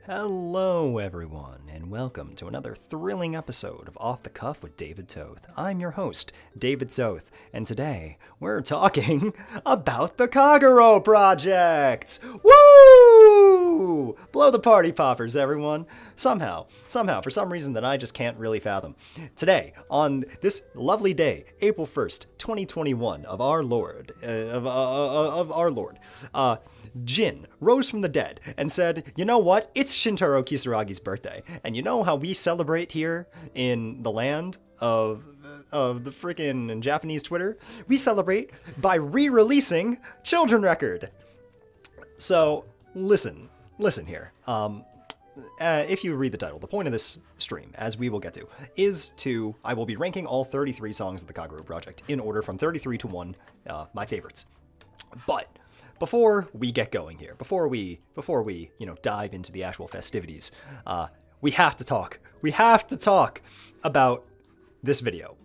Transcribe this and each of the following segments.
Hello, everyone, and welcome to another thrilling episode of Off the Cuff with David Toth. I'm your host, David Toth, and today we're talking about the Kagerou project! Woo! Blow the party poppers, everyone. Somehow, for some reason that I just can't really fathom. Today, on this lovely day, April 1st, 2021, of our Lord, Jin rose from the dead and said, you know what, it's Shintaro Kisaragi's birthday. And you know how we celebrate here in the land of the freaking Japanese Twitter? We celebrate by re-releasing Children Record. So, listen here. If you read the title, the point of this stream, as we will get to, is I will be ranking all 33 songs of the Kagerou project in order from 33 to 1, my favorites. But before we get going here, before we dive into the actual festivities, we have to talk about this video.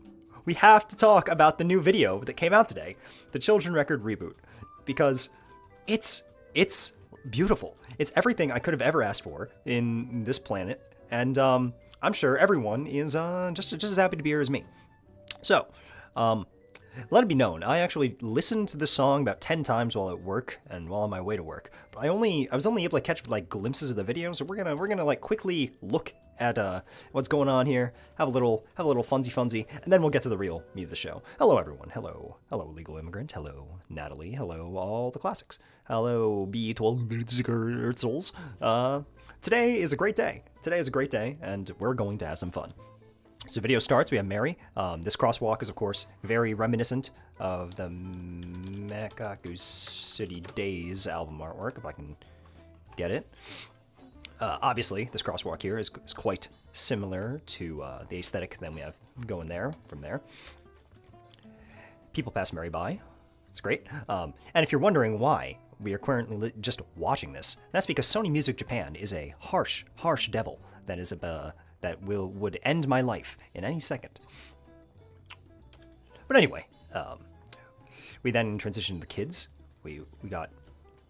We have to talk about the new video that came out today, the Children Record reboot, because it's beautiful. It's everything I could have ever asked for in this planet, and I'm sure everyone is just as happy to be here as me. So, let it be known, I actually listened to this song about 10 times while at work and while on my way to work. But I was only able to catch like glimpses of the video, so we're gonna like quickly look at what's going on here, have a little funsy, and then we'll get to the real meat of the show. Hello everyone, hello Legal Immigrant, hello Natalie, hello all the classics, hello B12 Today is a great day. And we're going to have some fun. So video starts, we have Mary. This crosswalk is, of course, very reminiscent of the Mekakushi Days album artwork, if I can get it. Obviously, this crosswalk here is quite similar to the aesthetic that we have going there, from there. People pass Mary by. It's great. And if you're wondering why we are currently just watching this, that's because Sony Music Japan is a harsh devil that is that would end my life in any second. But anyway, we then transition to the kids. We got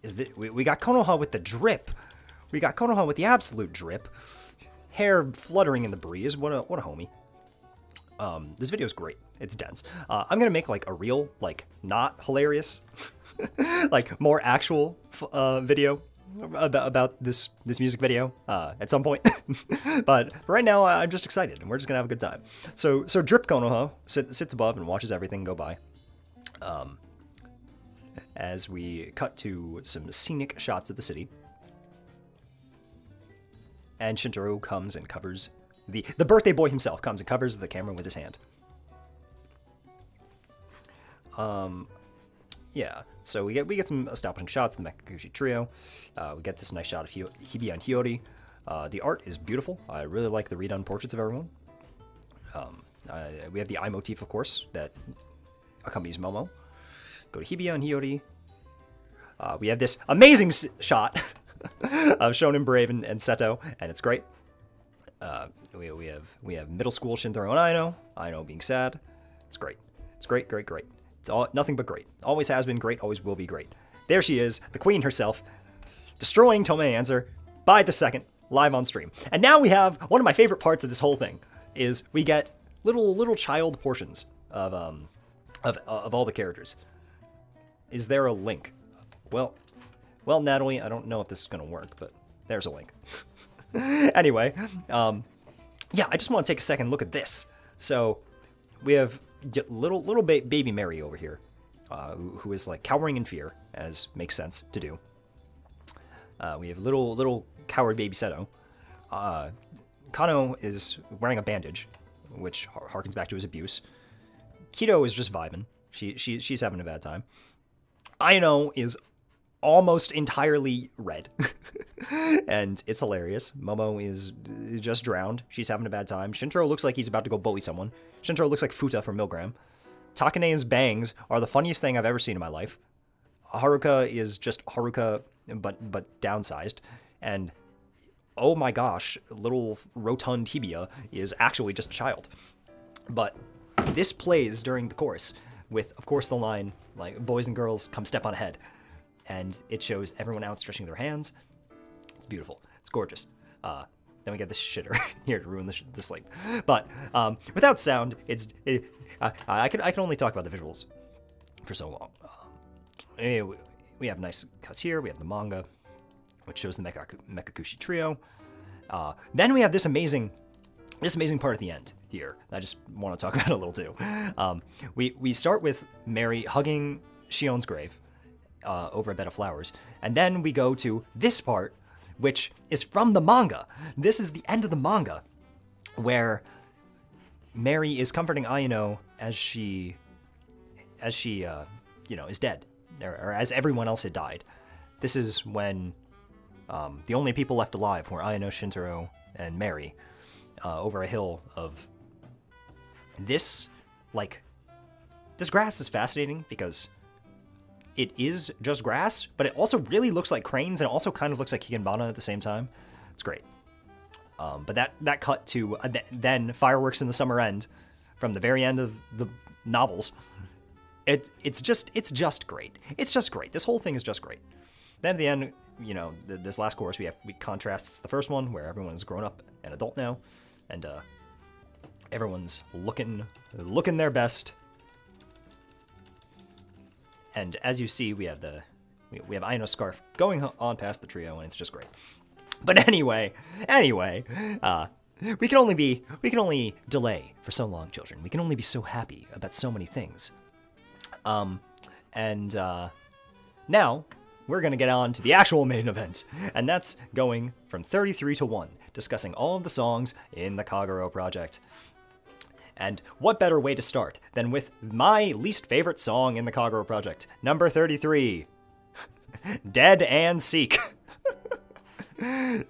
Konoha with the drip. We got Konoha with the absolute drip. Hair fluttering in the breeze. What a homie. This video is great. It's dense. I'm gonna make like a real, like not hilarious, like more actual video about this music video at some point. But right now I'm just excited and we're just gonna have a good time. So Drip Konoha sits above and watches everything go by, as we cut to some scenic shots of the city, and Shintaro comes and covers the birthday boy himself comes and covers the camera with his hand. Yeah, so we get some establishing shots of the Mekakushi trio. We get this nice shot of Hibi and Hiyori. The art is beautiful. I really like the redone portraits of everyone. We have the eye motif, of course, that accompanies Momo. Go to Hibi and Hiyori. We have this amazing shot of Shonen Brave and Seto, and it's great. We have middle school Shintaro and Aino being sad. It's great. It's great. It's all nothing but great. Always has been great, always will be great. There she is, the queen herself, destroying Tomei Answer by the second, live on stream. And now we have one of my favorite parts of this whole thing is we get little child portions of all the characters. Is there a link? Well, Natalie, I don't know if this is gonna work, but there's a link. Anyway, yeah, I just want to take a second look at this. So we have little baby Mary over here, who is like cowering in fear, as makes sense to do. We have little coward baby Seto. Kano is wearing a bandage, which harkens back to his abuse. Kido is just vibing. She's having a bad time. Aino is almost entirely red, and it's hilarious. Momo is just drowned. She's having a bad time. Shintaro looks like he's about to go bully someone. Shintaro looks like Futa from Milgram. Takane's bangs are the funniest thing I've ever seen in my life. Haruka is just Haruka, but downsized. And oh my gosh, little rotund Hibiya is actually just a child. But this plays during the chorus with, of course, the line, like, boys and girls, come step on ahead. And it shows everyone outstretching their hands. It's beautiful. It's gorgeous. Then we get this shitter here to ruin the sleep. But without sound, I can only talk about the visuals for so long. We have nice cuts here. We have the manga, which shows the Mekakushi trio. Then we have this amazing part at the end here. I just want to talk about it a little too. We start with Mary hugging Shion's grave over a bed of flowers, and then we go to this part, which is from the manga. This is the end of the manga, where Mary is comforting Ayano as she is dead, or as everyone else had died. This is when the only people left alive were Ayano, Shintaro, and Mary, over a hill of this. This grass is fascinating because it is just grass, but it also really looks like cranes, and it also kind of looks like Higanbana at the same time. It's great. But that cut to then fireworks in the summer end from the very end of the novels. It's just great. It's just great. This whole thing is just great. Then at the end, this last chorus we contrasts the first one where everyone is grown up and adult now, and everyone's looking their best. And as you see, we have Ayano's scarf going on past the trio, and it's just great. But anyway, we can only delay for so long, children. We can only be so happy about so many things. Now we're gonna get on to the actual main event, and that's going from 33 to 1, discussing all of the songs in the Kagerou project. And what better way to start than with my least favorite song in the Kagerou project, number 33, Dead and Seek.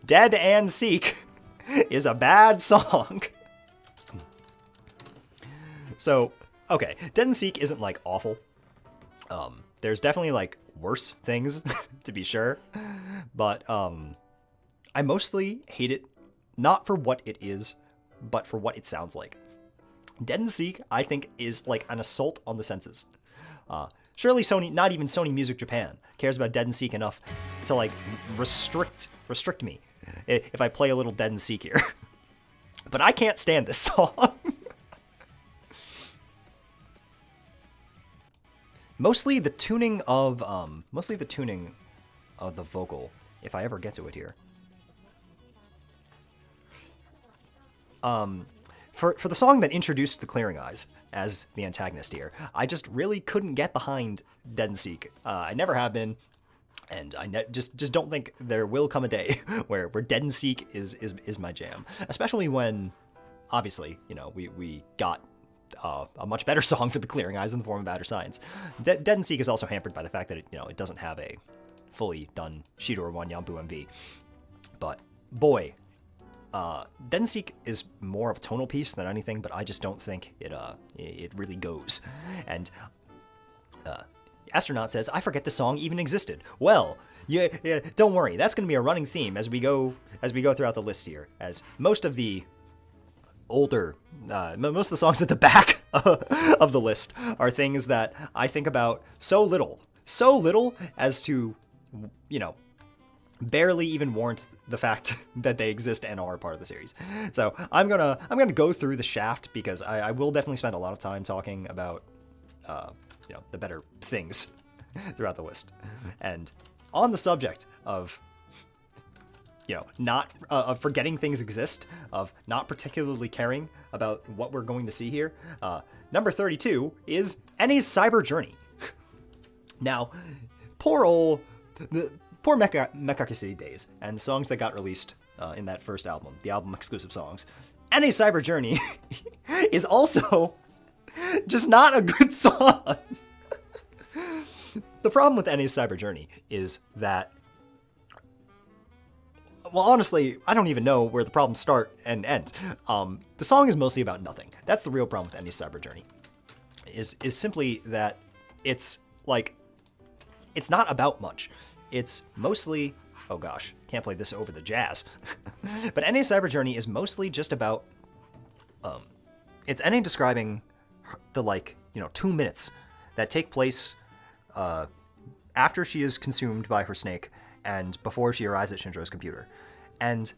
Dead and Seek is a bad song. So, okay, Dead and Seek isn't awful. There's definitely worse things, to be sure, but I mostly hate it not for what it is, but for what it sounds like. Dead and Seek, I think, is an assault on the senses. Surely Sony, not even Sony Music Japan, cares about Dead and Seek enough to restrict me if I play a little Dead and Seek here. But I can't stand this song. Mostly the tuning of the vocal, if I ever get to it here. For the song that introduced the Clearing Eyes as the antagonist here, I just really couldn't get behind Dead and Seek. I never have been, and I just don't think there will come a day where Dead and Seek is my jam. Especially when, obviously, we got a much better song for the Clearing Eyes in the form of Outer Science. Dead and Seek is also hampered by the fact that it doesn't have a fully done Shidori 1 Yambu MV. But boy, Dead and Seek is more of a tonal piece than anything, but I just don't think it really goes. And Astronaut says, I forget the song even existed. Well, yeah, don't worry, that's going to be a running theme as we go throughout the list here, as most of the songs at the back of the list are things that I think about so little as to, barely even warrant the fact that they exist and are part of the series. So I'm gonna go through the shaft because I will definitely spend a lot of time talking about the better things throughout the list. And on the subject of not of forgetting things exist, of not particularly caring about what we're going to see here, number 32 is Any's Cyber Journey. Now, poor Mekakushi days and songs that got released in that first album, the album exclusive songs. Any's Cyber Journey is also just not a good song. The problem with Any's Cyber Journey is that, well, honestly, I don't even know where the problems start and end. The song is mostly about nothing. That's the real problem with Any's Cyber Journey. Is simply that it's not about much. It's mostly, oh gosh, can't play this over the jazz. But Any's Cyber Journey is mostly just about, it's Any describing the 2 minutes that take place after she is consumed by her snake and before she arrives at Shinjo's computer. And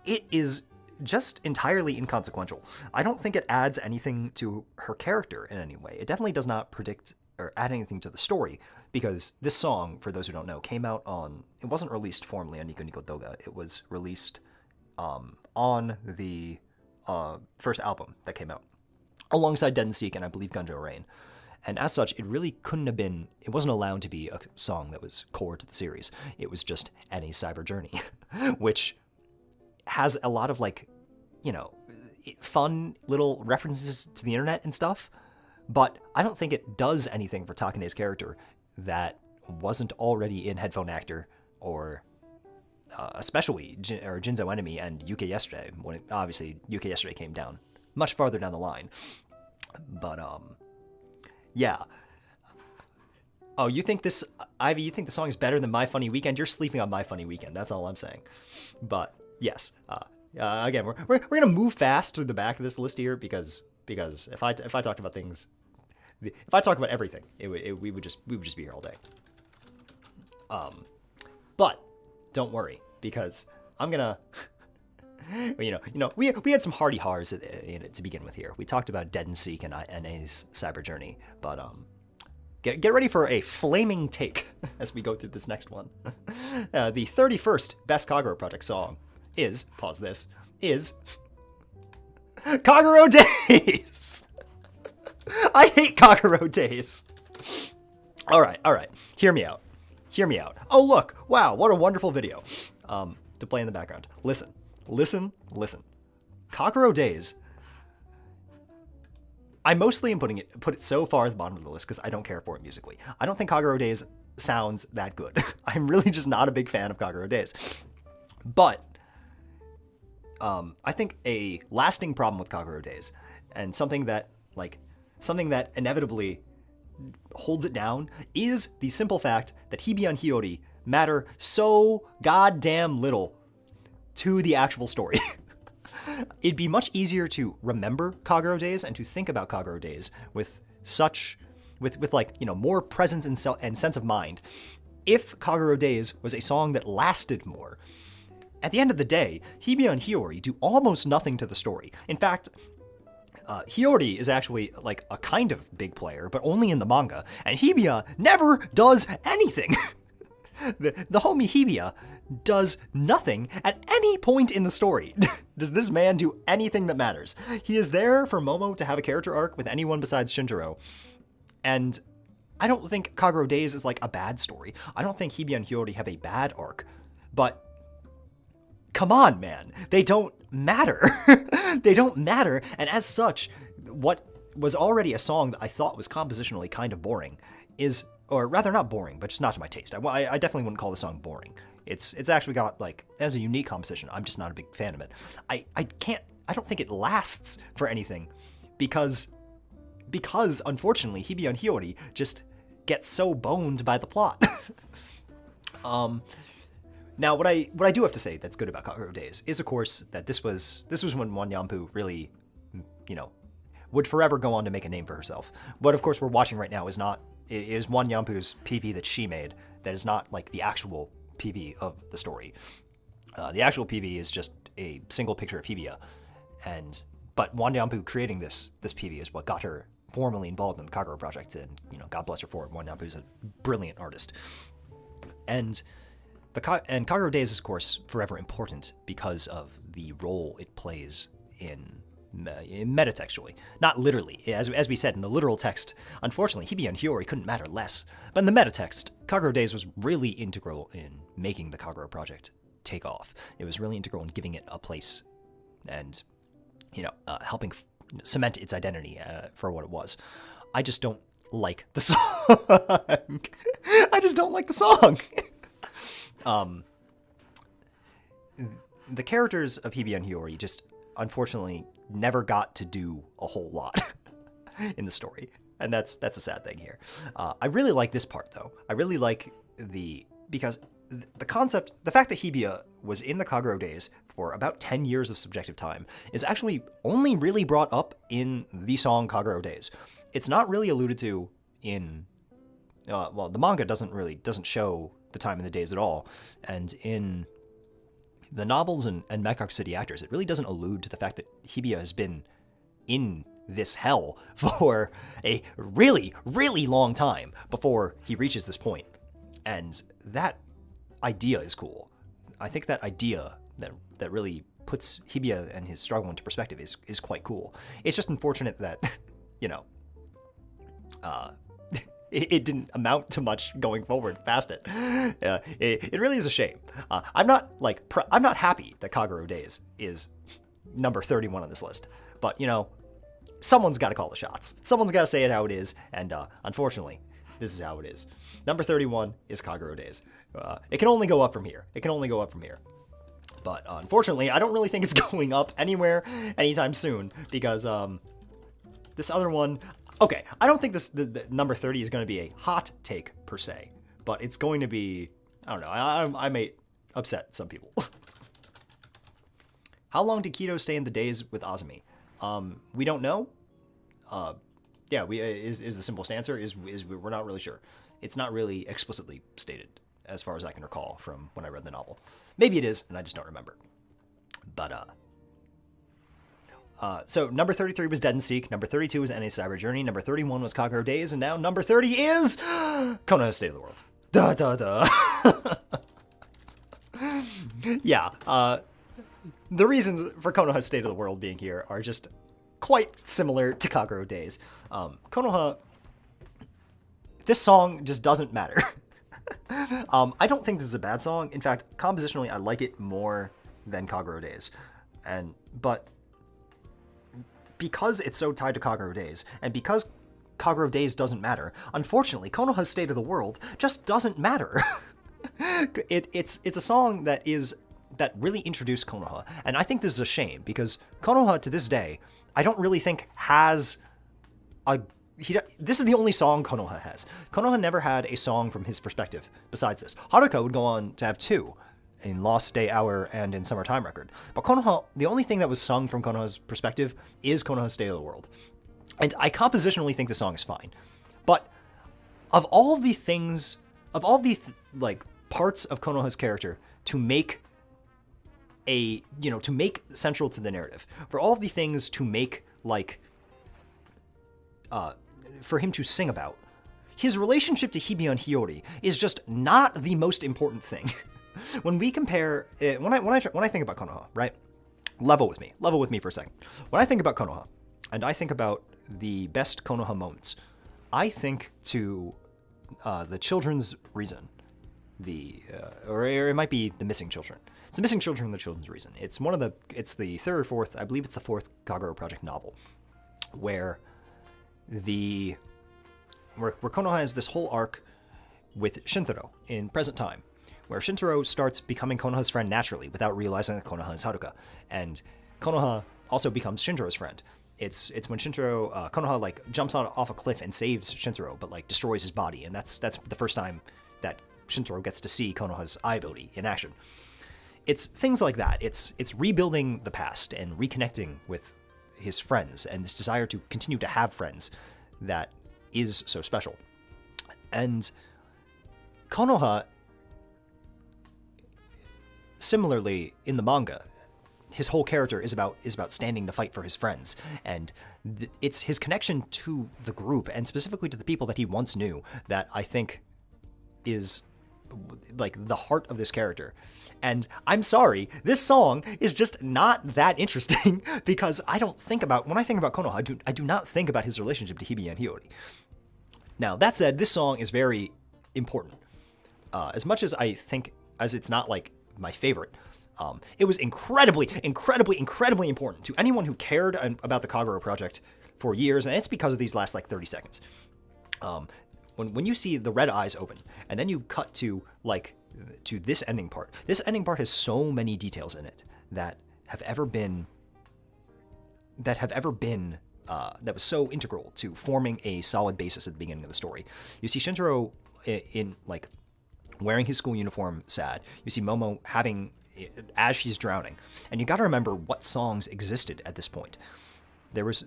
it is just entirely inconsequential. I don't think it adds anything to her character in any way. It definitely does not predict or add anything to the story, because this song, for those who don't know, came out on... It wasn't released formally on Nico Nico Doga. It was released on the first album that came out, alongside Dead and Seek and I believe Gunjo Rain. And as such, it really couldn't have been... It wasn't allowed to be a song that was core to the series. It was just Any Cyber Journey, which has a lot of, like, you know, fun little references to the internet and stuff, but I don't think it does anything for Takane's character that wasn't already in Headphone Actor, or especially Jinzo Enemy and UK Yesterday, when obviously UK Yesterday came down much farther down the line. But, yeah. Oh, you think this, Ivy, you think the song is better than My Funny Weekend? You're sleeping on My Funny Weekend, that's all I'm saying. But, yes, again, we're gonna move fast through the back of this list here, because if I talked about things, if I talk about everything, we would just be here all day. But don't worry, because I'm gonna, we had some hearty hars to begin with here. We talked about Dead and Seek and NA's Cyber Journey, but get ready for a flaming take as we go through this next one. The 31st Best Kagerou Project song is, pause this, is Kagerou Days. I hate Kagerou Days. All right. Hear me out. Oh, look. Wow, what a wonderful video to play in the background. Listen. Kagerou Days, I mostly am put it so far at the bottom of the list because I don't care for it musically. I don't think Kagerou Days sounds that good. I'm really just not a big fan of Kagerou Days. But I think a lasting problem with Kagerou Days, and something that inevitably holds it down, is the simple fact that Hibi and Hiyori matter so goddamn little to the actual story. It'd be much easier to remember Kagerou Days and to think about Kagerou Days with more presence and sense of mind if Kagerou Days was a song that lasted more. At the end of the day, Hibiya and Hiyori do almost nothing to the story. In fact, Hiyori is actually like a kind of big player, but only in the manga, and Hibiya never does anything. The homie Hibiya does nothing at any point in the story. Does this man do anything that matters? He is there for Momo to have a character arc with anyone besides Shinjiro, and I don't think Kagerou Days is like a bad story. I don't think Hibiya and Hiyori have a bad arc, but come on, man. They don't matter. They don't matter, and as such, what was already a song that I thought was compositionally kind of boring is, or rather not boring, but just not to my taste. I definitely wouldn't call the song boring. It's actually got, like, it has a unique composition. I'm just not a big fan of it. I don't think it lasts for anything because unfortunately, Hibiya and Hiyori just get so boned by the plot. Now, what I do have to say that's good about Kagerou Days is, of course, that this was when Wanyampu really, would forever go on to make a name for herself. What, of course, we're watching right now is Wanyampu's PV that she made. That is not like the actual PV of the story. The actual PV is just a single picture of Hibiya, but Wanyampu creating this PV is what got her formally involved in the Kagerou project, and God bless her for it. Wanyampu is a brilliant artist, and Kagerou Days is, of course, forever important because of the role it plays in metatextually. Not literally. As we said, in the literal text, unfortunately, Hibiya and Hiyori couldn't matter less. But in the metatext, Kagerou Days was really integral in making the Kagerou project take off. It was really integral in giving it a place and, helping cement its identity for what it was. I just don't like the song. I just don't like the song. The characters of Hibiya and Hiyori just, unfortunately, never got to do a whole lot in the story, and that's a sad thing here. I really like this part, though. I really like because the concept, the fact that Hibiya was in the Kagerou Days for about 10 years of subjective time is actually only really brought up in the song Kagerou Days. It's not really alluded to in, the manga doesn't show the time in the days at all, and in the novels and Mekakushi City Actors, it really doesn't allude to the fact that Hibiya has been in this hell for a really, really long time before he reaches this point. And that idea is cool. I think that idea that really puts Hibiya and his struggle into perspective is quite cool. It's just unfortunate that, you know, it didn't amount to much going forward past it. It really is a shame. I'm not happy that Kagerou Days is number 31 on this list, but you know, someone's got to call the shots. Someone's got to say it how it is, and unfortunately, this is how it is. Number 31 is Kagerou Days. It can only go up from here. It can only go up from here. But unfortunately, I don't really think it's going up anywhere anytime soon, because this other one, okay, I don't think the number 30 is going to be a hot take per se, but it's going to be, I don't know, I may upset some people. How long did Kido stay in the days with Azumi? We don't know. Yeah, is the simplest answer is we're not really sure. It's not really explicitly stated, as far as I can recall from when I read the novel. Maybe it is, and I just don't remember. But so number 33 was Dead and Seek. Number 32 was NA Cyber Journey. Number 31 was Kagerou Days, and now number 30 is Konoha State of the World. Da da da. Yeah. The reasons for Konoha State of the World being here are just quite similar to Kagerou Days. Konoha, this song just doesn't matter. I don't think this is a bad song. In fact, compositionally, I like it more than Kagerou Days. But because it's so tied to Kagerou Days, and because Kagerou Days doesn't matter, unfortunately, Konoha's State of the World just doesn't matter. It's a song that really introduced Konoha, and I think this is a shame, because Konoha, to this day, I don't really think has this is the only song Konoha has. Konoha never had a song from his perspective besides this. Haruka would go on to have two, in Lost Day Hour and in Summertime Record. But Konoha, the only thing that was sung from Konoha's perspective is Konoha's State of the World. And I compositionally think the song is fine. But of all the things, like parts of Konoha's character to make to make central to the narrative, for all of the things to make, like, for him to sing about, his relationship to Hibiya and Hiyori is just not the most important thing. When we compare, when I think about Konoha, right? Level with me for a second. When I think about Konoha, and I think about the best Konoha moments, I think to the children's reason, or it might be the missing children. It's the missing children and the children's reason. It's the third or fourth, I believe it's the fourth Kagerou Project novel, where Konoha has this whole arc with Shintaro in present time, where Shintaro starts becoming Konoha's friend naturally without realizing that Konoha is Haruka, and Konoha also becomes Shintaro's friend. It's when Konoha like jumps off a cliff and saves Shintaro, but like destroys his body, and that's the first time that Shintaro gets to see Konoha's eye ability in action. It's things like that. It's rebuilding the past and reconnecting with his friends, and this desire to continue to have friends that is so special. And Konoha, similarly in the manga, his whole character is about standing to fight for his friends, and it's his connection to the group, and specifically to the people that he once knew, that I think is like the heart of this character. And I'm sorry, this song is just not that interesting, because when I think about Konoha, I do not think about his relationship to Hibiya and Hiyori. Now, that said, this song is very important. As much as as it's not like my favorite, it was incredibly, incredibly, incredibly important to anyone who cared about the Kagerou Project for years, and it's because of these last like 30 seconds. When you see the red eyes open, and then you cut to this ending part. This ending part has so many details in it that was so integral to forming a solid basis at the beginning of the story. You see Shintaro in like wearing his school uniform, sad. You see Momo as she's drowning, and you got to remember what songs existed at this point. There was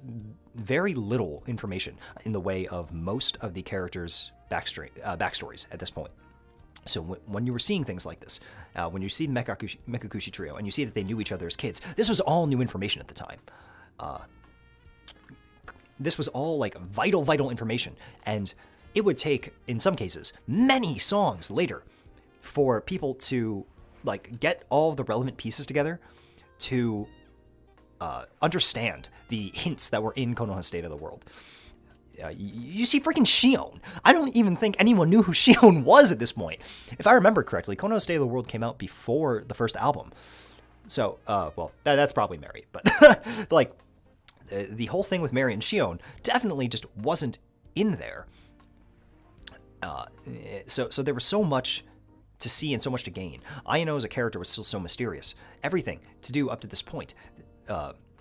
very little information in the way of most of the characters' backstories at this point. So when you were seeing things like this, when you see the Mekakushi trio and you see that they knew each other as kids, this was all new information at the time. This was all like vital information, and it would take, in some cases, many songs later for people to like get all the relevant pieces together to understand the hints that were in Konoha's State of the World. You see freaking Shion. I don't even think anyone knew who Shion was at this point. If I remember correctly, Konoha's State of the World came out before the first album. So, well, that's probably Mary, but like, the whole thing with Mary and Shion definitely just wasn't in there. So there was so much to see and so much to gain. Ayano as a character was still so mysterious. Everything to do up to this point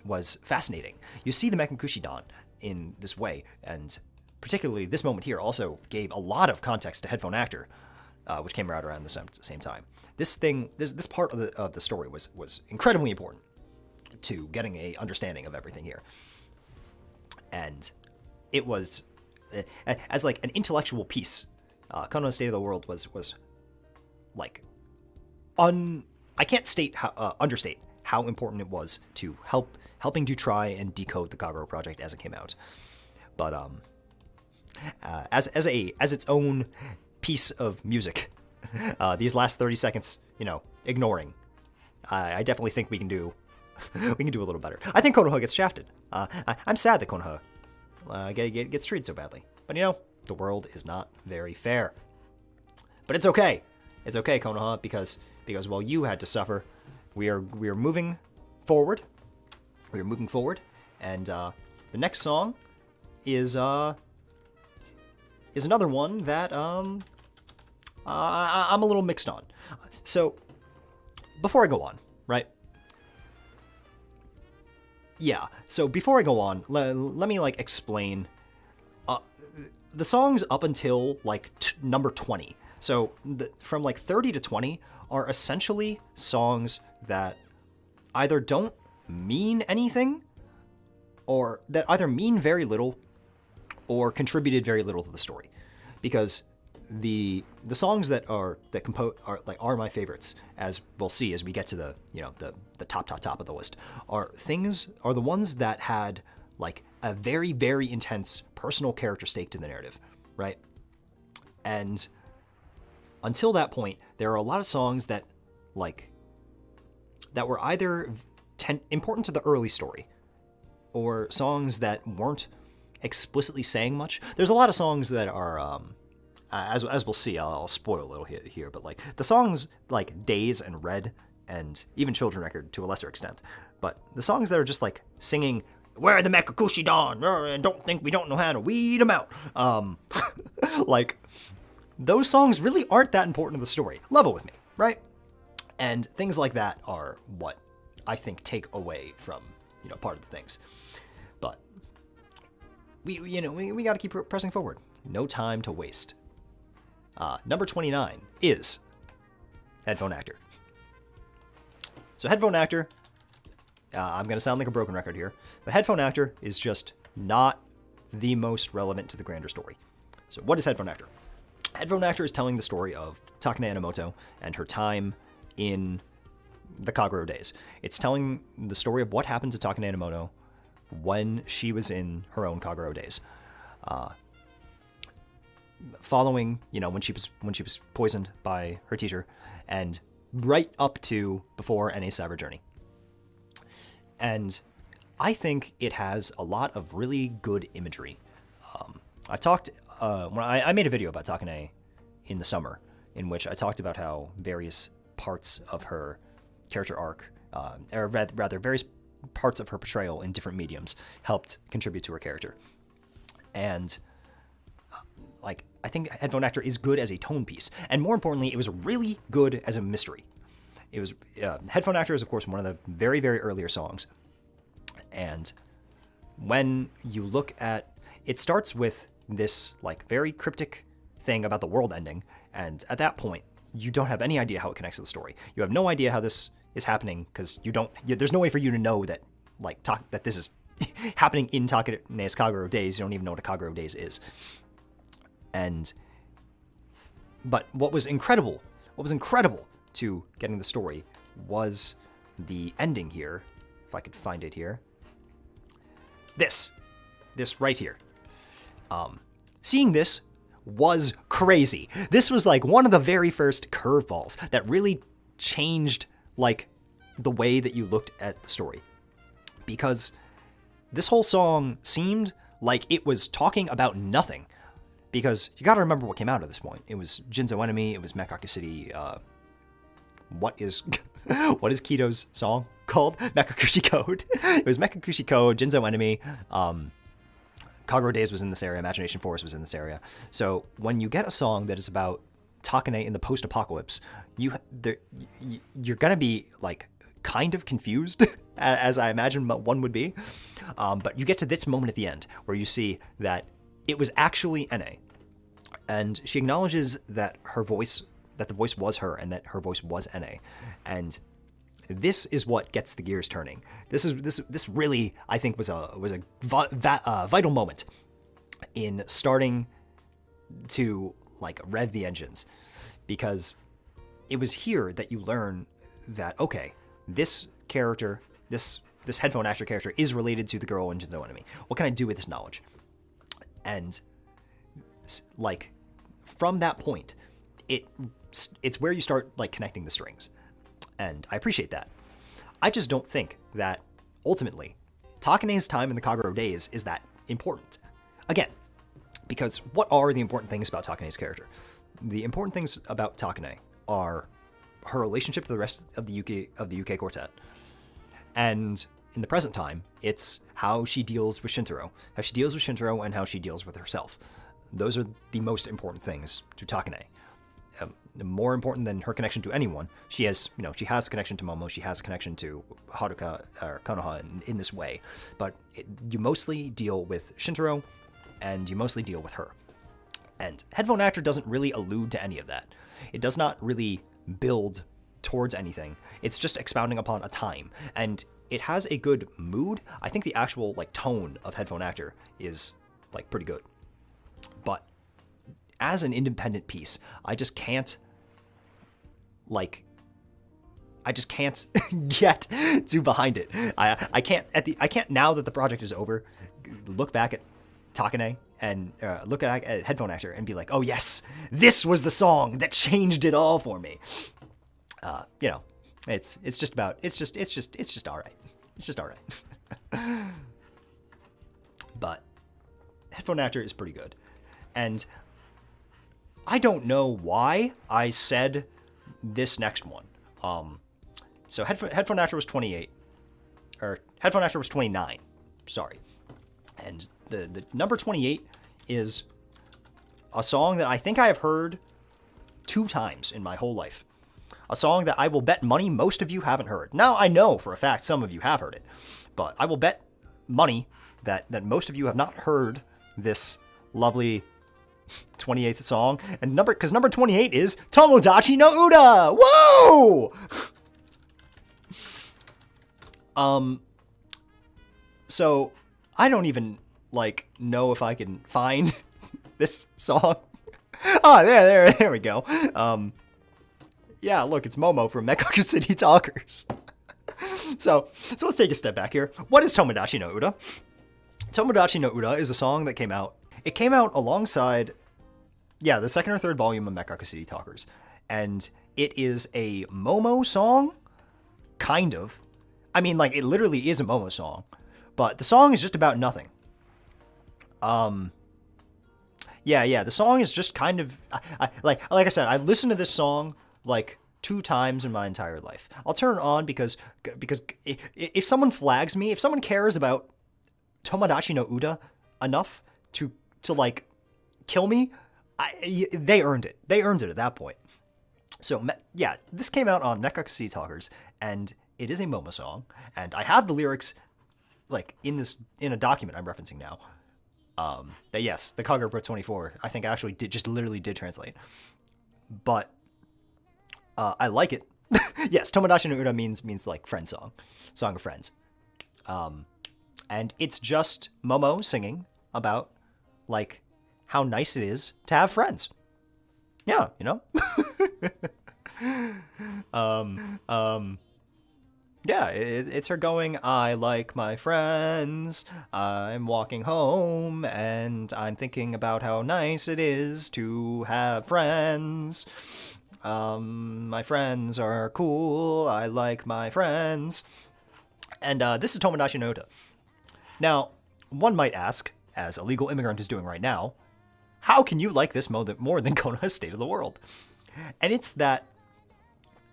was fascinating. You see the Mekakushi Dan in this way, and particularly this moment here also gave a lot of context to Headphone Actor, which came out around the same time. This part of the story was incredibly important to getting a understanding of everything here. And it was, as like an intellectual piece, Konoha's State of the World was like, I can't understate how important it was to helping to try and decode the Kagerou project as it came out. But as its own piece of music, these last 30 seconds, ignoring, I definitely think we can do a little better. I think Konoha gets shafted. I'm sad that Konoha gets treated so badly. But the world is not very fair. But it's okay. It's okay, Konoha, because while you had to suffer, we are moving forward. We are moving forward, and the next song is another one that I'm a little mixed on. So before I go on, right? Yeah. So before I go on, let me like explain the songs up until like number 20. So from like 30 to 20 are essentially songs that either don't mean anything, or that either mean very little or contributed very little to the story. Because the songs that are my favorites, as we'll see as we get to the top of the list, are the ones that had like a very, very intense personal character stake to the narrative, right? And until that point, there are a lot of songs that were either important to the early story, or songs that weren't explicitly saying much. There's a lot of songs that are, as we'll see, I'll spoil a little here, but like the songs like Days and Red, and even Children Record to a lesser extent, but the songs that are just like singing, "Where are the Mekakushi Dan? And don't think we don't know how to weed them out." Like, those songs really aren't that important to the story. Level with me, right? And things like that are what I think take away from, part of the things. But we got to keep pressing forward. No time to waste. Number 29 is Headphone Actor. So Headphone Actor, I'm going to sound like a broken record here, but Headphone Actor is just not the most relevant to the grander story. So what is Headphone Actor? Headphone Actor is telling the story of Takane Enomoto and her time in the Kagerou days. It's telling the story of what happened to Takane Enomoto when she was in her own Kagerou days. Following, when she was poisoned by her teacher, and right up to before NA's Cyber Journey. And I think it has a lot of really good imagery. I made a video about Takane in the summer, in which I talked about how various parts of her character arc, or rather various parts of her portrayal in different mediums, helped contribute to her character. And I think Headphone Actor is good as a tone piece, and more importantly, it was really good as a mystery. It was Headphone Actor is, of course, one of the very, very earlier songs, and when you look at it, starts with this very cryptic thing about the world ending, and at that point, you don't have any idea how it connects to the story. You have no idea how this is happening, because there's no way for you to know that that this is happening in Takane's Kagerou days. You don't even know what a Kagerou days is. And But what was incredible to getting the story was the ending here. If I could find it here. This right here. Seeing this was crazy. This was like one of the very first curveballs that really changed like the way that you looked at the story. Because this whole song seemed like it was talking about nothing. Because you gotta remember what came out at this point. It was Jinzo Enemy, it was Mekakushi City, what is Kito's song called? Mekakushi Code. It was Mekakushi Code, Jinzo Enemy, Kagerou Days was in this area, Imagination Force was in this area. So when you get a song that is about Takane in the post-apocalypse, you're gonna be like kind of confused, as I imagine one would be. But you get to this moment at the end where you see that it was actually NA. And she acknowledges that the voice was her and that her voice was NA. And this is what gets the gears turning. This really, I think, was a vital moment in starting to like rev the engines, because it was here that you learn that, okay, this character, this headphone actor character is related to the girl in Jinzo Enemy. What can I do with this knowledge? And like from that point, it's where you start like connecting the strings. And I appreciate that. I just don't think that ultimately Takane's time in the Kagerou Days is that important. Again, because what are the important things about Takane's character? The important things about Takane are her relationship to the rest of the UK quartet. And in the present time, it's how she deals with Shintaro, and how she deals with herself. Those are the most important things to Takane. More important than her connection to anyone. She has a connection to Momo. She has a connection to Haruka or Konoha in this way. But you mostly deal with Shintaro, and you mostly deal with her. And Headphone Actor doesn't really allude to any of that. It does not really build towards anything. It's just expounding upon a time. And it has a good mood. I think the actual like tone of Headphone Actor is like pretty good. But as an independent piece, I just can't get too behind it. I can't now that the project is over, look back at Takane and look at Headphone Actor and be like, oh yes, this was the song that changed it all for me. It's just all right. It's just all right. But Headphone Actor is pretty good. And I don't know why I said this next one. So Headphone Actor was 28, or Headphone Actor was 29. Sorry, and the number 28 is a song that I think I have heard 2 times in my whole life. A song that I will bet money most of you haven't heard. Now I know for a fact some of you have heard it, but I will bet money that most of you have not heard this lovely 28th song, and number 28 is Tomodachi Nura. Whoa! So I don't even like know if I can find this song. Oh, there we go. Yeah, look, it's Momo from Mekakushi City Talkers. So let's take a step back here. What is Tomodachi Nura? Tomodachi Nura is a song that came out. It came out alongside, the second or third volume of Mekakushi City Talkers. And it is a Momo song, kind of. I mean, like, it literally is a Momo song. But the song is just about nothing. The song is just kind of, like I said, I listened to this song, like, 2 times in my entire life. I'll turn it on because if someone flags me, if someone cares about Tomodachi Nura enough to like kill me, they earned it. They earned it at that point. So this came out on Mekakushi City Talkers, and it is a Momo song, and I have the lyrics like in a document I'm referencing now. That yes, the Kagepro 24 I think actually literally did translate, but I like it. Yes, Tomodachi Nura means like friend song of friends. And it's just Momo singing about like how nice it is to have friends. Yeah, you know? Yeah, it's her going, I like my friends, I'm walking home, and I'm thinking about how nice it is to have friends. My friends are cool, I like my friends. And this is Tomodachi Nura. Now, one might ask, as a legal immigrant is doing right now, how can you like this more than Konoha's State of the World? And it's that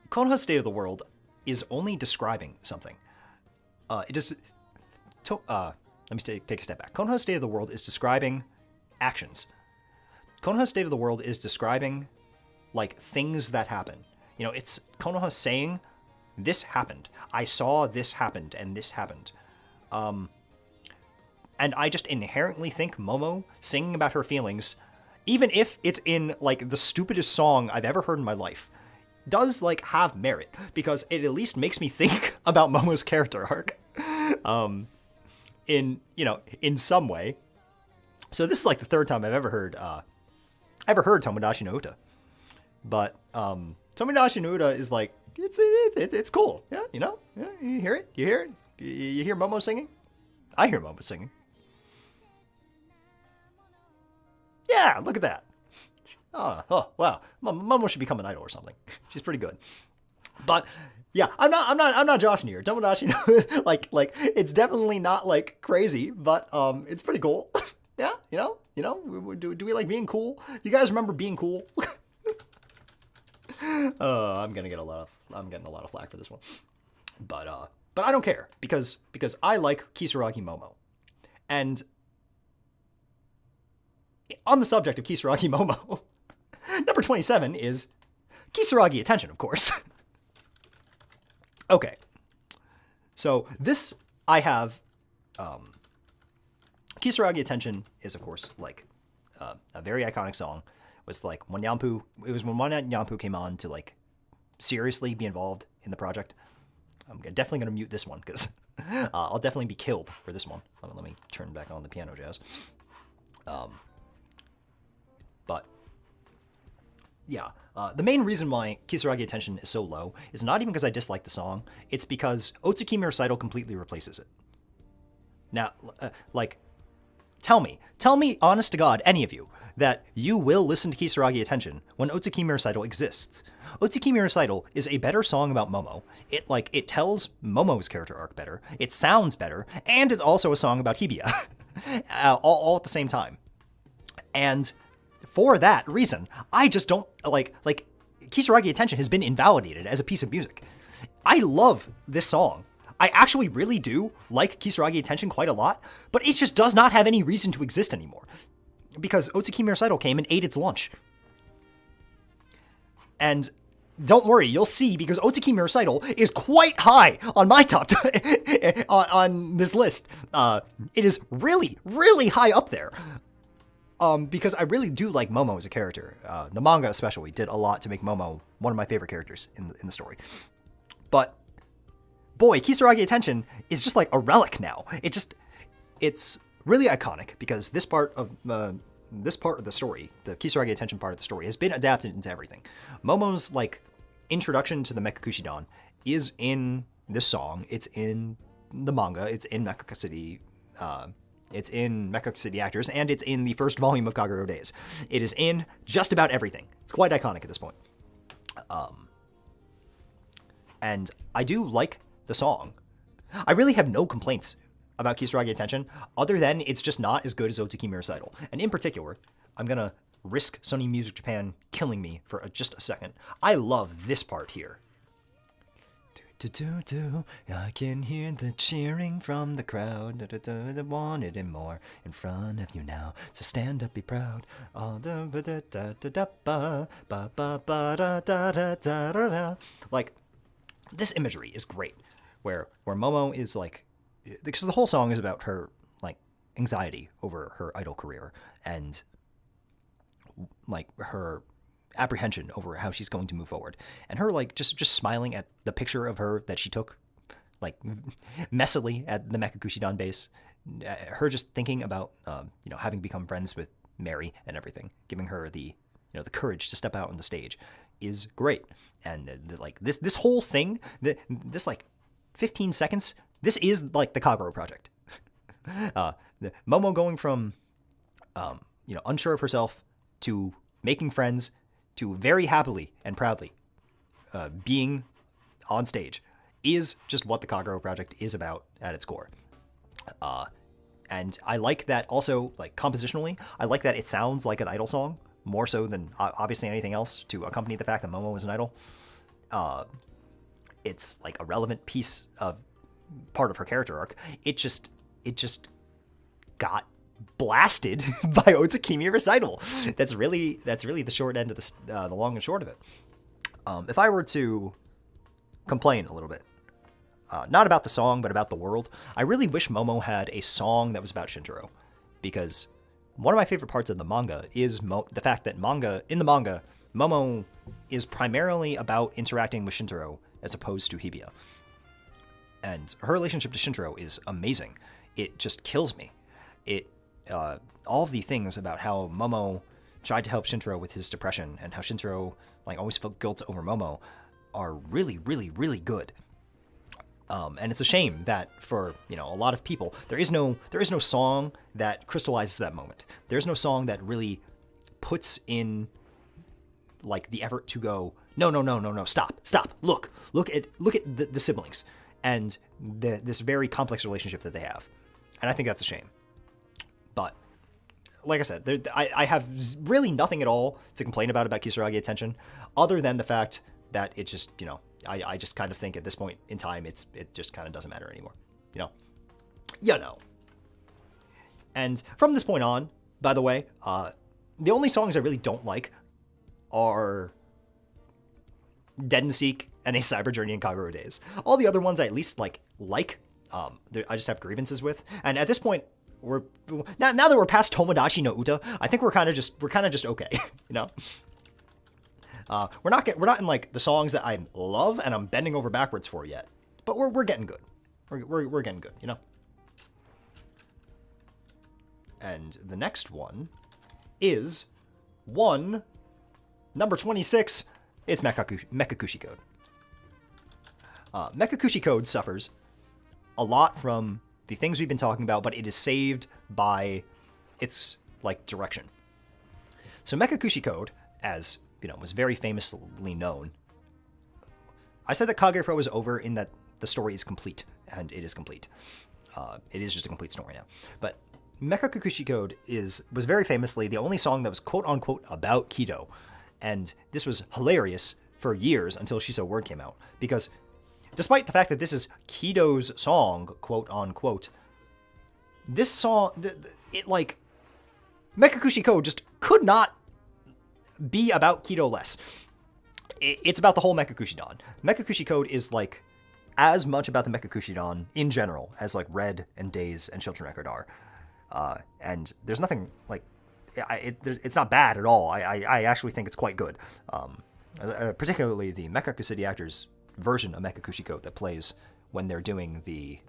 Konoha's State of the World is only describing something. It is. Let me take a step back. Konoha's State of the World is describing actions. Konoha's State of the World is describing, like, things that happen. You know, it's Konoha saying, this happened. I saw this happened, and this happened. And I just inherently think Momo singing about her feelings, even if it's in, like, the stupidest song I've ever heard in my life, does, like, have merit, because it at least makes me think about Momo's character arc, in some way. So this is, like, the third time I've ever heard Tomodachi Nura. But, Tomodachi Nura is, like, it's cool, yeah, you know? Yeah, you hear it? You hear Momo singing? I hear Momo singing. Yeah, look at that. Oh, wow. Momo should become an idol or something. She's pretty good. But yeah, I'm not joshing here. Tomodachi, like it's definitely not like crazy, but it's pretty cool. Yeah, you know, do we like being cool? You guys remember being cool? I'm getting a lot of flack for this one. But I don't care because I like Kisaragi Momo. And on the subject of Kisaragi Momo, number 27 is Kisaragi Attention, of course. Okay. So this I have Kisaragi Attention is, of course, like a very iconic song. It was like when one night Yampu came on to like seriously be involved in the project. I'm definitely going to mute this one because I'll definitely be killed for this one. Let me turn back on the piano jazz. But yeah, the main reason why Kisaragi Attention is so low is not even because I dislike the song. It's because Otsukimi Recital completely replaces it. Now, tell me, honest to God, any of you, that you will listen to Kisaragi Attention when Otsukimi Recital exists. Otsukimi Recital is a better song about Momo. It tells Momo's character arc better, it sounds better, and it's also a song about Hibiya. all at the same time. And for that reason, I just don't like Kisaragi Attention has been invalidated as a piece of music. I love this song. I actually really do like Kisaragi Attention quite a lot, but it just does not have any reason to exist anymore. Because Otsukimi Recital came and ate its lunch. And don't worry, you'll see, because Otsukimi Recital is quite high on my top on this list. It is really, really high up there. Because I really do like Momo as a character. The manga especially did a lot to make Momo one of my favorite characters in the story. But boy, Kisaragi Attention is just like a relic now. It's really iconic because this part of the story, the Kisaragi Attention part of the story, has been adapted into everything. Momo's like introduction to the Mekakushi Code is in this song. It's in the manga. It's in Mekakushi City. It's in Mekakushi City Actors, and it's in the first volume of Kagerou Days. It is in just about everything. It's quite iconic at this point. And I do like the song. I really have no complaints about Kisaragi Attention, other than it's just not as good as Otsukimi Recital. And in particular, I'm gonna risk Sony Music Japan killing me for just a second. I love this part here. I can hear the cheering from the crowd. I wanted it more in front of you now. So stand up, be proud. Like, this imagery is great. Where Momo is like, because the whole song is about her like anxiety over her idol career and like her apprehension over how she's going to move forward, and her like just smiling at the picture of her that she took like messily at the Mekakushi Code base, her just thinking about having become friends with Mary and everything, giving her the the courage to step out on the stage is great. And like this whole thing, this like 15 seconds, this is like the Kagerou project. Momo going from unsure of herself to making friends to very happily and proudly being on stage is just what the Kagerou project is about at its core. And I like that also, like compositionally, I like that it sounds like an idol song more so than obviously anything else to accompany the fact that Momo is an idol. It's like a relevant piece of part of her character arc. It just got blasted by Otsukimi recital. That's really the short end of the long and short of it. If I were to complain a little bit, not about the song, but about the world, I really wish Momo had a song that was about Shintaro, because one of my favorite parts of the manga is the fact that in the manga, Momo is primarily about interacting with Shintaro as opposed to Hibiya. And her relationship to Shintaro is amazing. It just kills me. All of the things about how Momo tried to help Shintaro with his depression and how Shintaro like always felt guilt over Momo are really, really, really good. And it's a shame that for a lot of people there is no song that crystallizes that moment. There's no song that really puts in like the effort to go no, stop, look at the siblings and this very complex relationship that they have, and I think that's a shame. But like I said, I have really nothing at all to complain about Kisaragi Attention, other than the fact that it just I just kind of think at this point in time it just kind of doesn't matter anymore. And from this point on, by the way, the only songs I really don't like are Dead and Seek and A Cyber Journey and Kagerou Days. All the other ones I at least like. I just have grievances with. And at this point, we're now that we're past Tomodachi no Uta, I think we're kind of just okay. We're not in like the songs that I love and I'm bending over backwards for yet, but we're getting good. We're getting good, And the next one is number 26. It's Mekakushi Code. Mekakushi Code suffers a lot from the things we've been talking about, but it is saved by its like direction. So Mekakushi Code, as was very famously known. I said that Kagepro was over in that the story is complete, and it is complete. It is just a complete story now. But Mekakushi Code was very famously the only song that was quote-unquote about Kido. And this was hilarious for years until Shiso Word came out. Because despite the fact that this is Kido's song, quote-unquote, this song, Mekakushi Code just could not be about Kido less. It's about the whole Mekakushi Don. Mekakushi Code is like as much about the Mekakushi Don in general as like Red and Days and Children Record are. And there's nothing like it's not bad at all. I actually think it's quite good. Particularly the Mekaku City Actors version of Mekakushi Code that plays when they're doing the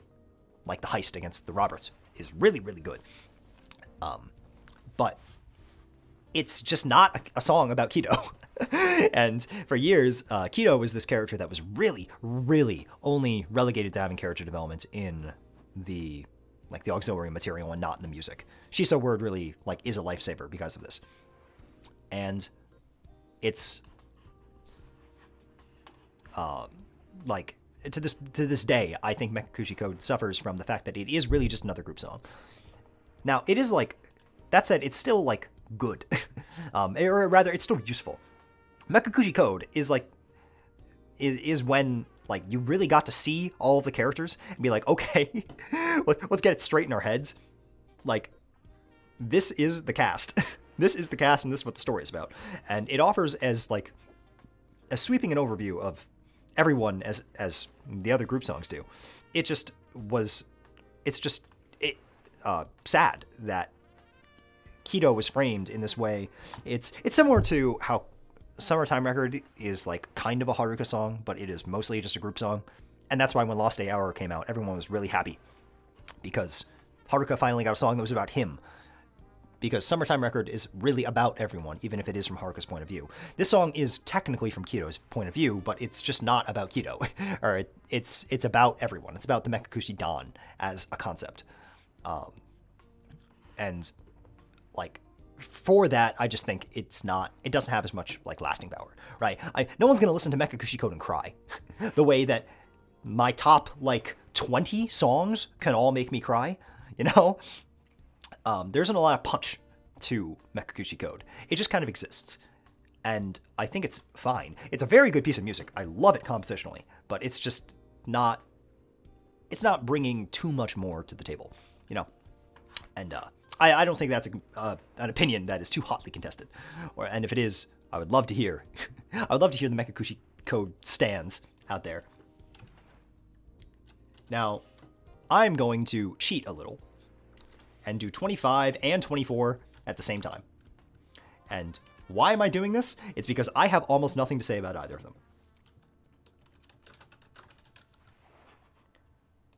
heist against the robbers is really, really good. But it's just not a song about Kido. And for years, Kido was this character that was really, really only relegated to having character development in the auxiliary material and not in the music. Shiso Word really is a lifesaver because of this. And it's to this day, I think Mekakushi Code suffers from the fact that it is really just another group song. Now, it is that said, it's still good. Or rather, it's still useful. Mekakushi Code is when you really got to see all of the characters and be like, okay, let's get it straight in our heads. This is the cast. This is the cast, and this is what the story is about. And it offers as sweeping an overview of everyone as the other group songs do. It's sad that Kido was framed in this way. It's similar to how Summertime Record is kind of a Haruka song, but it is mostly just a group song. And that's why when Lost Day Hour came out, everyone was really happy because Haruka finally got a song that was about him. because Summertime Record is really about everyone, even if it is from Haruka's point of view. This song is technically from Kito's point of view, but it's just not about Kito. Or it's about everyone. It's about the Mekakushi Dan as a concept. And like for that, I just think it doesn't have as much like lasting power, right? No one's gonna listen to Mekakushi Code and cry the way that my top like 20 songs can all make me cry, you know? There isn't a lot of punch to Mekakushi Code. It just kind of exists. And I think it's fine. It's a very good piece of music. I love it compositionally, but it's just not, it's not bringing too much more to the table, you know? And I don't think that's an opinion that is too hotly contested. And if it is, I would love to hear, I would love to hear the Mekakushi Code stands out there. Now, I'm going to cheat a little and do 25 and 24 at the same time. And why am I doing this? It's because I have almost nothing to say about either of them.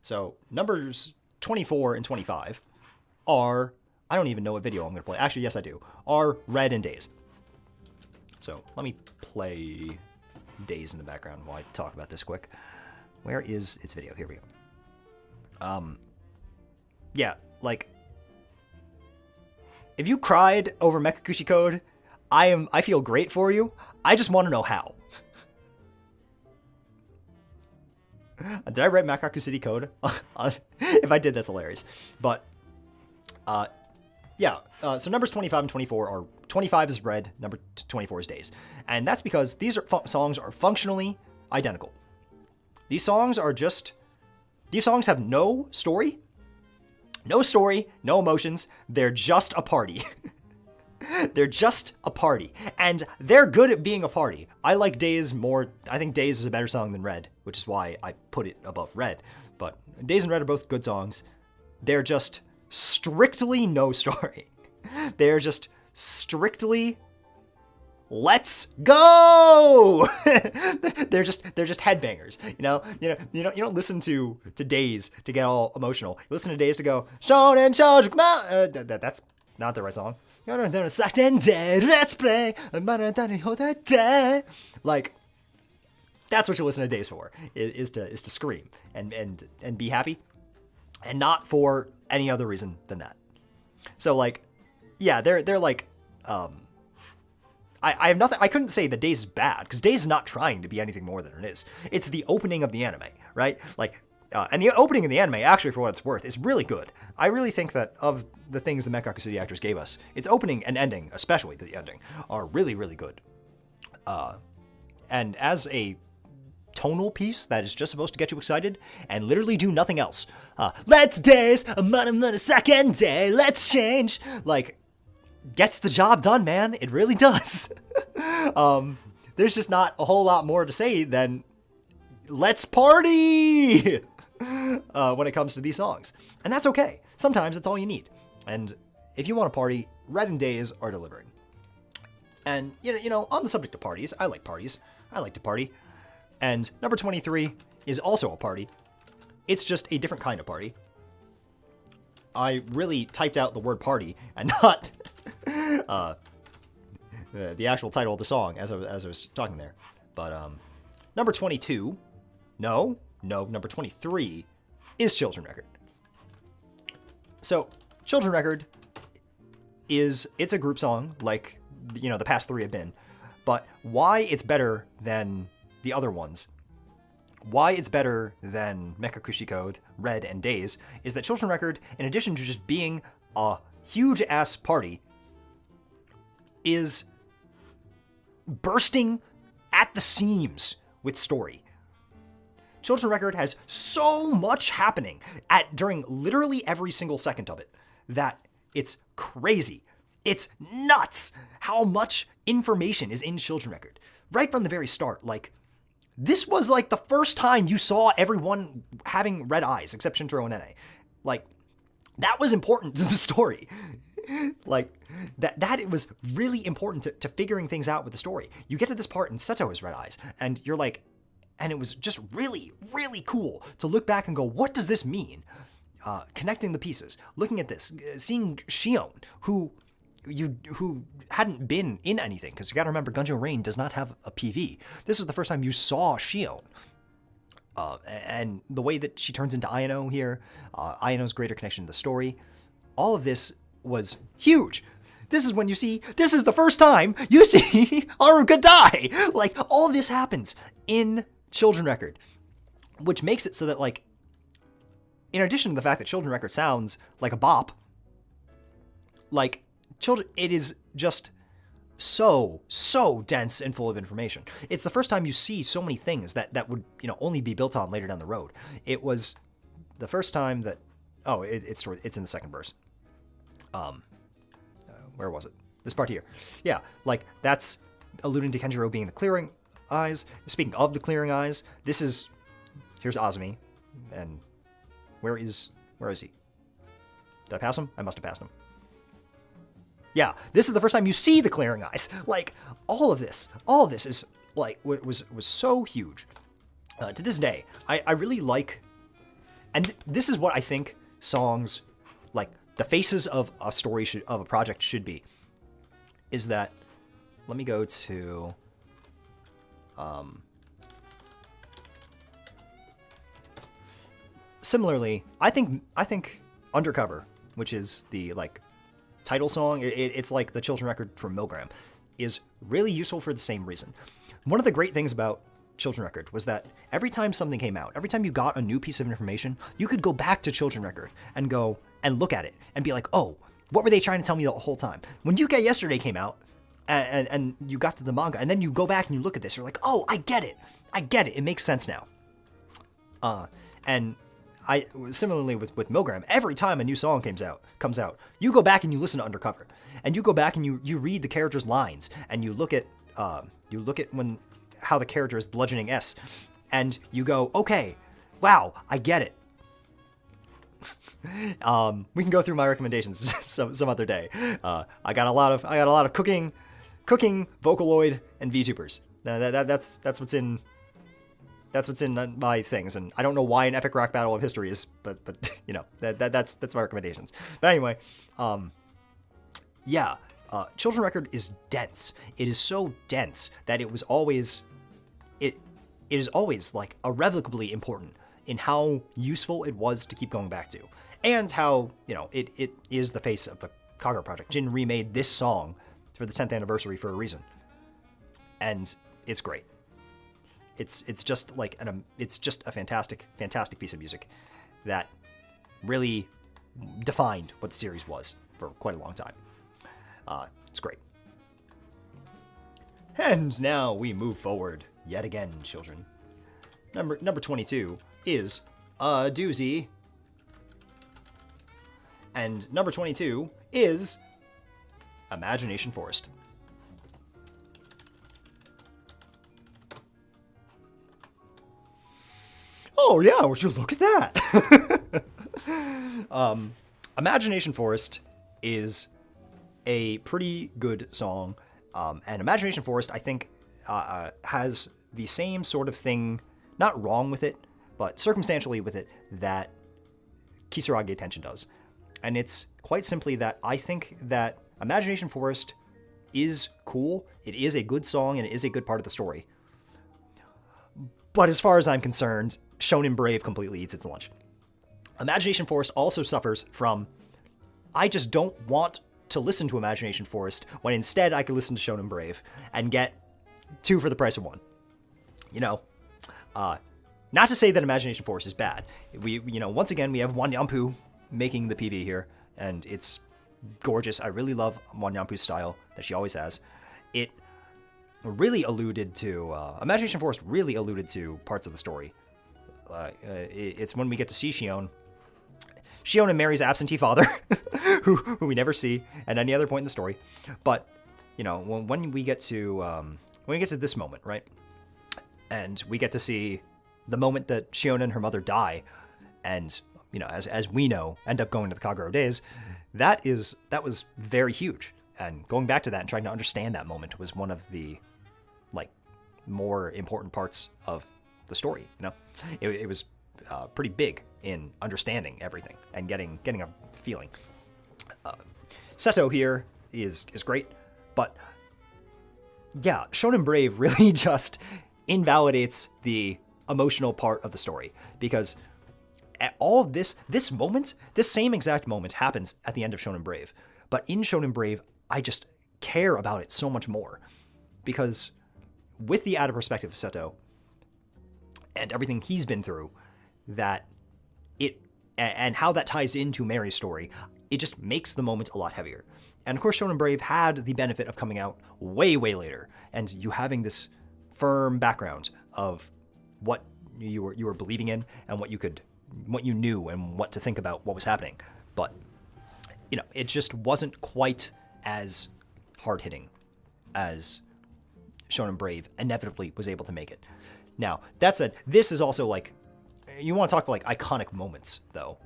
So numbers 24 and 25 are, I don't even know what video I'm going to play. Actually, yes, I do, are Red and Days. So let me play Days in the background while I talk about this quick. Where is its video? Here we go. Yeah, like, if you cried over Mekakushi Code, I feel great for you. I just want to know how. Did I write Mekakushi Code? If I did, that's hilarious. But, yeah, so numbers 25 and 24 are, 25 is Red, number 24 is Days. And that's because these songs are functionally identical. These songs have no story, no emotions. They're just a party. They're just a party. And they're good at being a party. I like Days more. I think Days is a better song than Red, which is why I put it above Red. But Days and Red are both good songs. They're just strictly no story. They're just strictly let's go. they're just headbangers, you don't listen to Days to get all emotional. You listen to Days to go shonen shoujo, come on. That's not the right song. Let's play. Like, that's what you listen to Days for, is to scream and be happy, and not for any other reason than that. So like, yeah, they're like, I have nothing. I couldn't say that Days is bad, because Days is not trying to be anything more than it is. It's the opening of the anime, right? Like, and the opening of the anime, actually, for what it's worth, is really good. I really think that of the things the Mekakushi actors gave us, its opening and ending, especially the ending, are really, really good. And as a tonal piece that is just supposed to get you excited and literally do nothing else, let's Days, a second day, let's change, like, gets the job done, man. It really does. There's just not a whole lot more to say than let's party when it comes to these songs. And that's okay. Sometimes it's all you need. And if you want to party, Red and Days are delivering. And, on the subject of parties, I like parties. I like to party. And number 23 is also a party. It's just a different kind of party. I really typed out the word party and not the actual title of the song as I was talking there. But number 22, number 23 is Children Record. So Children Record it's a group song like, the past three have been. But why it's better than the other ones, why it's better than Mekakushi Code, Red, and Days, is that Children Record, in addition to just being a huge-ass party, is bursting at the seams with story. Children Record has so much happening during literally every single second of it that it's crazy. It's nuts how much information is in Children Record. Right from the very start, like, this was like the first time you saw everyone having red eyes, except Shintaro and Nene. Like, that was important to the story. Like, that it was really important to figuring things out with the story. You get to this part and Seto has red eyes, and you're like, and it was just really, really cool to look back and go, what does this mean? Connecting the pieces, looking at this, seeing Shion, who who hadn't been in anything, because you got to remember, Gunjo Rain does not have a PV. This is the first time you saw Shion. And the way that she turns into Ayano here, Ayano's greater connection to the story, all of this was huge. This is when you see, this is the first time you see Haruka die. Like, all of this happens in Children Record, which makes it so that, like, in addition to the fact that Children Record sounds like a bop, like, it is just so dense and full of information. It's the first time you see so many things that would, only be built on later down the road. It was the first time that, it's in the second verse. Where was it? This part here. Yeah, like, that's alluding to Kenjiro being the clearing eyes. Speaking of the clearing eyes, here's Azumi, and where is he? Did I pass him? I must have passed him. Yeah, this is the first time you see the clearing eyes. Like, all of this is, like, was so huge. To this day, I really like, and this is what I think songs, like, the faces of a story of a project should be, is that, let me go to, similarly, I think Undercover, which is the, like, title song, it's like the Children Record from Milgram, is really useful for the same reason. One of the great things about Children Record was that every time something came out, every time you got a new piece of information, you could go back to Children Record and go and look at it and be like, oh, what were they trying to tell me the whole time? When You Get Yesterday came out and you got to the manga, and then you go back and you look at this, you're like, oh, I get it. It makes sense now. And I similarly with Milgram, every time a new song comes out, you go back and you listen to Undercover, and you go back and you read the characters' lines, and you look at how the character is bludgeoning S, and you go, okay, wow, I get it. We can go through my recommendations some other day. I got a lot of cooking, Vocaloid, and VTubers. That's what's in. That's what's in my things, and I don't know why an epic rock battle of history is, but that's my recommendations. But anyway, Children Record is dense. It is so dense that it is always like irrevocably important in how useful it was to keep going back to, and how it is the face of the Kagerou project. Jin remade this song for the 10th anniversary for a reason, and it's great. It's just like it's just a fantastic piece of music that really defined what the series was for quite a long time. It's great. And now we move forward yet again, children. Number 22 is a doozy, and number 22 is Imagination Forest. Oh yeah, would you look at that? Imagination Forest is a pretty good song, and Imagination Forest, I think, has the same sort of thing, not wrong with it, but circumstantially with it, that Kisarage Tension does. And it's quite simply that I think that Imagination Forest is cool, it is a good song, and it is a good part of the story. But as far as I'm concerned, Shonen Brave completely eats its lunch. Imagination Forest also suffers from, I just don't want to listen to Imagination Forest when instead I could listen to Shonen Brave and get 2 for the price of 1. Not to say that Imagination Forest is bad. Once again, we have Wanyampu making the PV here, and it's gorgeous. I really love Wanyampu's style that she always has. It really alluded to, Imagination Forest really alluded to parts of the story. It's when we get to see Shion and Mary's absentee father, who we never see at any other point in the story. But, when we get to this moment, right? And we get to see the moment that Shion and her mother die, and, as we know, end up going to the Kagerou days, that was very huge. And going back to that and trying to understand that moment was one of the, more important parts of the story. It was pretty big in understanding everything and getting a feeling. Seto here is great, but yeah, Shonen Brave really just invalidates the emotional part of the story, because at all of this moment, this same exact moment happens at the end of Shonen Brave, but in Shonen Brave, I just care about it so much more, because with the added perspective of Seto and everything he's been through, that it and how that ties into Mary's story, it just makes the moment a lot heavier. And of course, Shonen Brave had the benefit of coming out way, way later, and you having this firm background of what you were believing in and what you knew and what to think about what was happening. But you know, it just wasn't quite as hard hitting as Shonen Brave inevitably was able to make it. Now, that said, this is also like, you want to talk about like iconic moments, though.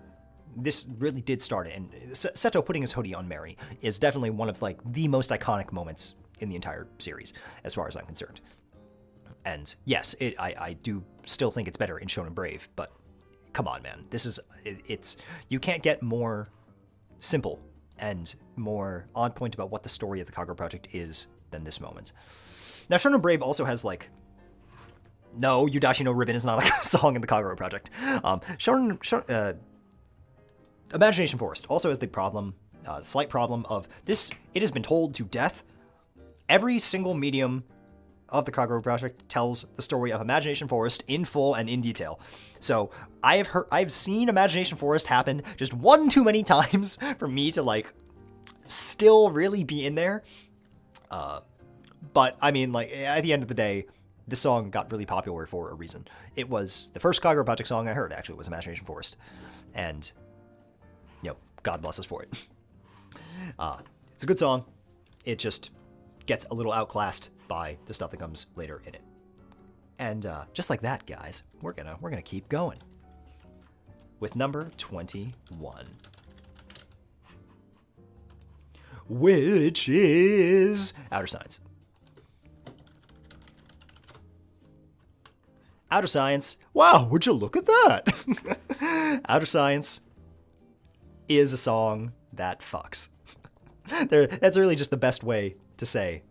This really did start it, and Seto putting his hoodie on Mary is definitely one of like the most iconic moments in the entire series, as far as I'm concerned. And yes, I do still think it's better in Shonen Brave, but come on, man, it's you can't get more simple and more on point about what the story of the Kagerou Project is than this moment. Now, Shonen Brave also has like, no, Yudashi no Ribbon is not a song in the Kagerou Project. Imagination Forest also has the slight problem of this. It has been told to death. Every single medium of the Kagerou Project tells the story of Imagination Forest in full and in detail. So I've seen Imagination Forest happen just one too many times for me to like still really be in there. But I mean, like, at the end of the day, this song got really popular for a reason. It was the first Kagerou Project song I heard, actually, was Imagination Forest. And, you know, God bless us for it. It's a good song. It just gets a little outclassed by the stuff that comes later in it. And just like that, guys, we're gonna keep going with number 21, which is Outer Science. Outer Science. Wow, would you look at that? Outer Science is a song that fucks. That's really just the best way to say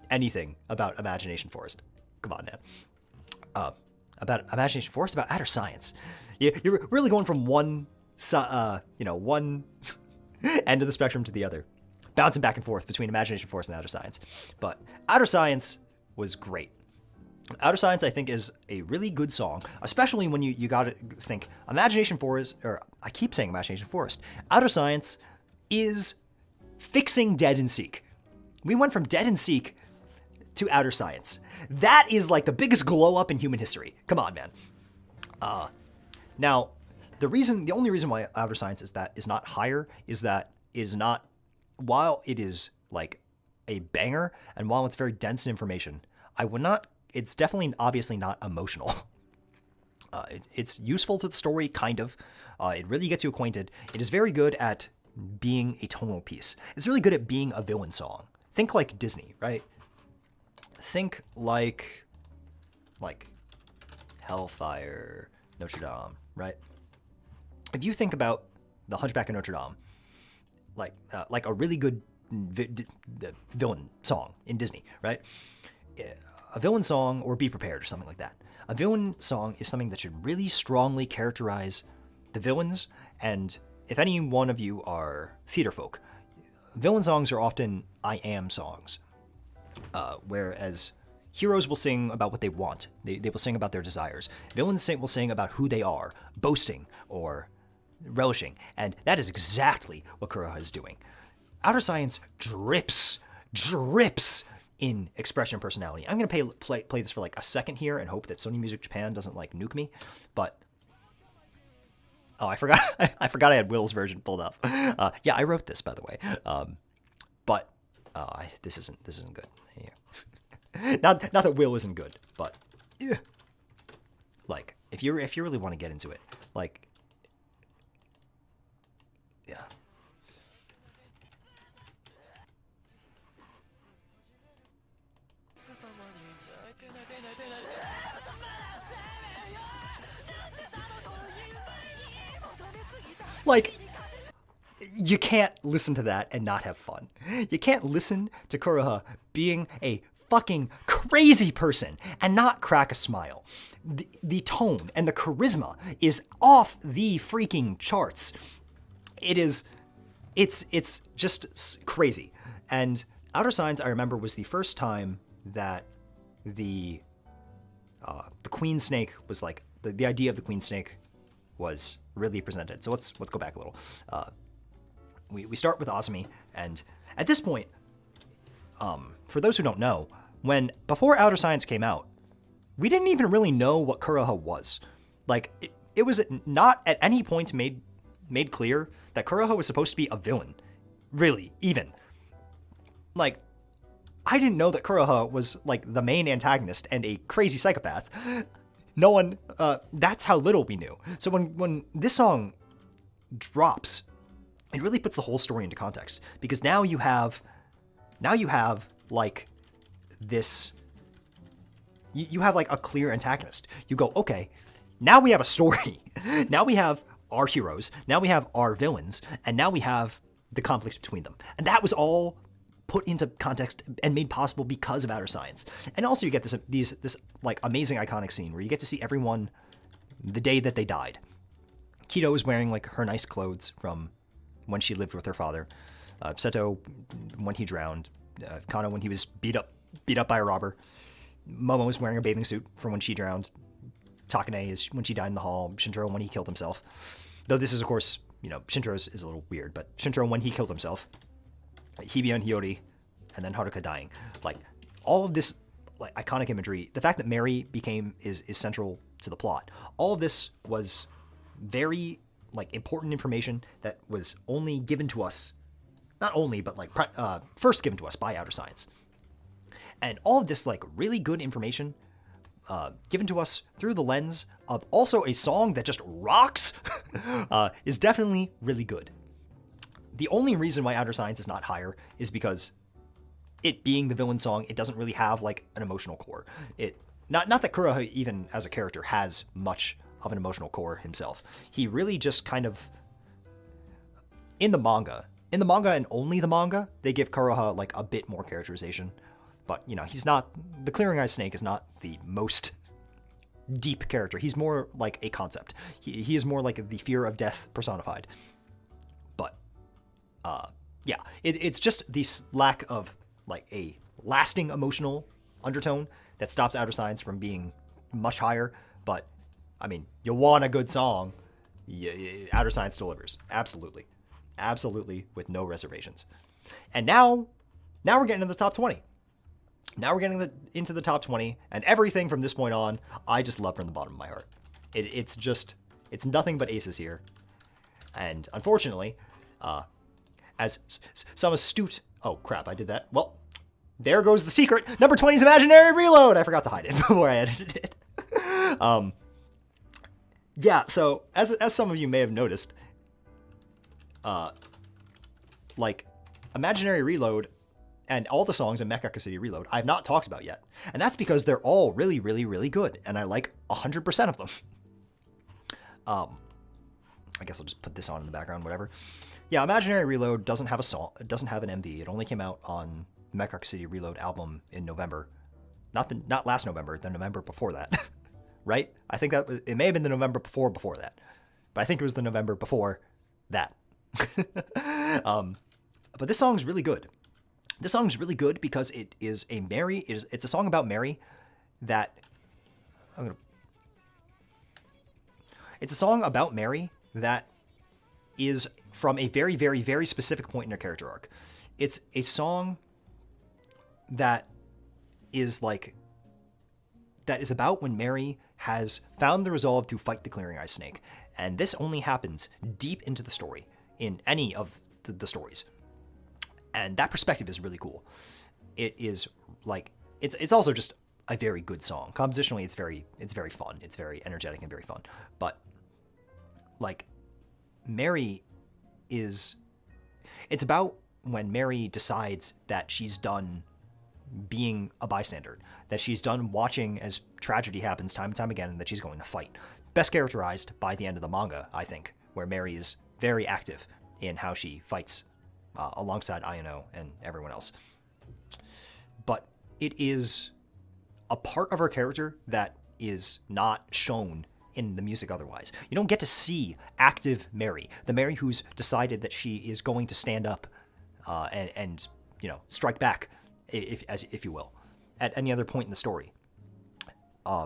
anything about Imagination Forest. Come on, man. About Imagination Forest, about Outer Science. You're really going from one end of the spectrum to the other, bouncing back and forth between Imagination Forest and Outer Science. But Outer Science was great. Outer Science, I think, is a really good song, especially when you gotta think Imagination Forest, or I keep saying Imagination Forest. Outer Science is fixing Dead and Seek. We went from Dead and Seek to Outer Science. That is like the biggest glow up in human history. Come on, man. Now, the only reason why Outer Science is not higher is that it is not, while it is like a banger and while it's very dense in information, it's definitely obviously not emotional. It's useful to the story, kind of. It really gets you acquainted. It is very good at being a tonal piece. It's really good at being a villain song. Think like Disney, right? Think like Hellfire, Notre Dame, right? If you think about The Hunchback of Notre Dame, like a really good villain song in Disney, right? A villain song, or Be Prepared, or something like that. A villain song is something that should really strongly characterize the villains, and if any one of you are theater folk, villain songs are often I am songs, whereas heroes will sing about what they want. They will sing about their desires. Villains will sing about who they are, boasting or relishing, and that is exactly what Konoha is doing. Outer Science drips in expression and personality. I'm going to play this for like a second here and hope that Sony Music Japan doesn't like nuke me, but oh, I forgot I had Will's version pulled up. Yeah, I wrote this, by the way. But this isn't good. Yeah. Not that Will isn't good, but like if you really want to get into it, like yeah. Like, you can't listen to that and not have fun. You can't listen to Konoha being a fucking crazy person and not crack a smile. The tone and the charisma is off the freaking charts. It's just crazy. And Outer Signs, I remember, was the first time that the Queen Snake was like, the idea of the Queen Snake was really presented. So let's go back a little. We start with Asami, and at this point, for those who don't know, before Outer Signs came out, we didn't even really know what Konoha was. Like, it was not at any point made clear that Konoha was supposed to be a villain. Really, even. Like, I didn't know that Konoha was, like, the main antagonist and a crazy psychopath. No one, that's how little we knew. So when this song drops, it really puts the whole story into context. Because now you have, like, this, you have, like, a clear antagonist. You go, okay, now we have a story. Now we have our heroes. Now we have our villains. And now we have the conflicts between them. And that was all put into context and made possible because of Outer Signs. And also you get this like amazing iconic scene where you get to see everyone the day that they died. Kido is wearing like her nice clothes from when she lived with her father. Seto when he drowned. Kano when he was beat up by a robber. Momo is wearing a bathing suit from when she drowned. Takane is when she died in the hall. Shintaro when he killed himself. Though this is, of course, Shintaro's is a little weird, but Shintaro when he killed himself. Hibiya and Hiyori, and then Haruka dying. Like, all of this like iconic imagery, the fact that Mary is central to the plot, all of this was very like important information that was only given to us, not only, but like first given to us by Outer Signs. And all of this like really good information given to us through the lens of also a song that just rocks is definitely really good. The only reason why Outer Signs is not higher is because it being the villain song, it doesn't really have like an emotional core. Not that Konoha even as a character has much of an emotional core himself. He really just kind of, in the manga and only the manga, they give Konoha like a bit more characterization. But he's not, the Clearing Eye Snake is not the most deep character. He's more like a concept. He is more like the fear of death personified. Yeah, it's just this lack of like a lasting emotional undertone that stops Outer Signs from being much higher. But I mean, you want a good song, Outer Signs delivers. Absolutely, with no reservations. And now we're getting into the top 20. Now we're getting into the top 20, and everything from this point on, I just love from the bottom of my heart. It's nothing but aces here, and unfortunately, as some astute... Oh, crap, I did that. Well, there goes the secret. Number 20 is Imaginary Reload. I forgot to hide it before I edited it. Yeah, so as some of you may have noticed, like, Imaginary Reload and all the songs in Mekakushi Reload I've not talked about yet. And that's because they're all really, really, really good, and I like 100% of them. I guess I'll just put this on in the background, whatever. Yeah, Imaginary Reload doesn't have a song. It doesn't have an MV. It only came out on the Mekakushi Reload album in November. Not last November, the November before that. Right? I think it may have been the November before that. But I think it was the November before that. But this song's really good. This song's really good because it's a song about Mary that it's a song about Mary that is from a very, very, very specific point in her character arc. It's a song that is about when Mary has found the resolve to fight the Clearing Eye Snake. And this only happens deep into the story in any of the stories. And that perspective is really cool. It is like, it's also just a very good song. Compositionally, it's very fun. It's very energetic and very fun. But like, Mary it's about when Mary decides that she's done being a bystander, that she's done watching as tragedy happens time and time again, and that she's going to fight. Best characterized by the end of the manga, I think, where Mary is very active in how she fights alongside Ayano and everyone else. But it is a part of her character that is not shown in the music otherwise. You don't get to see active Mary, the Mary who's decided that she is going to stand up and strike back, if you will, at any other point in the story.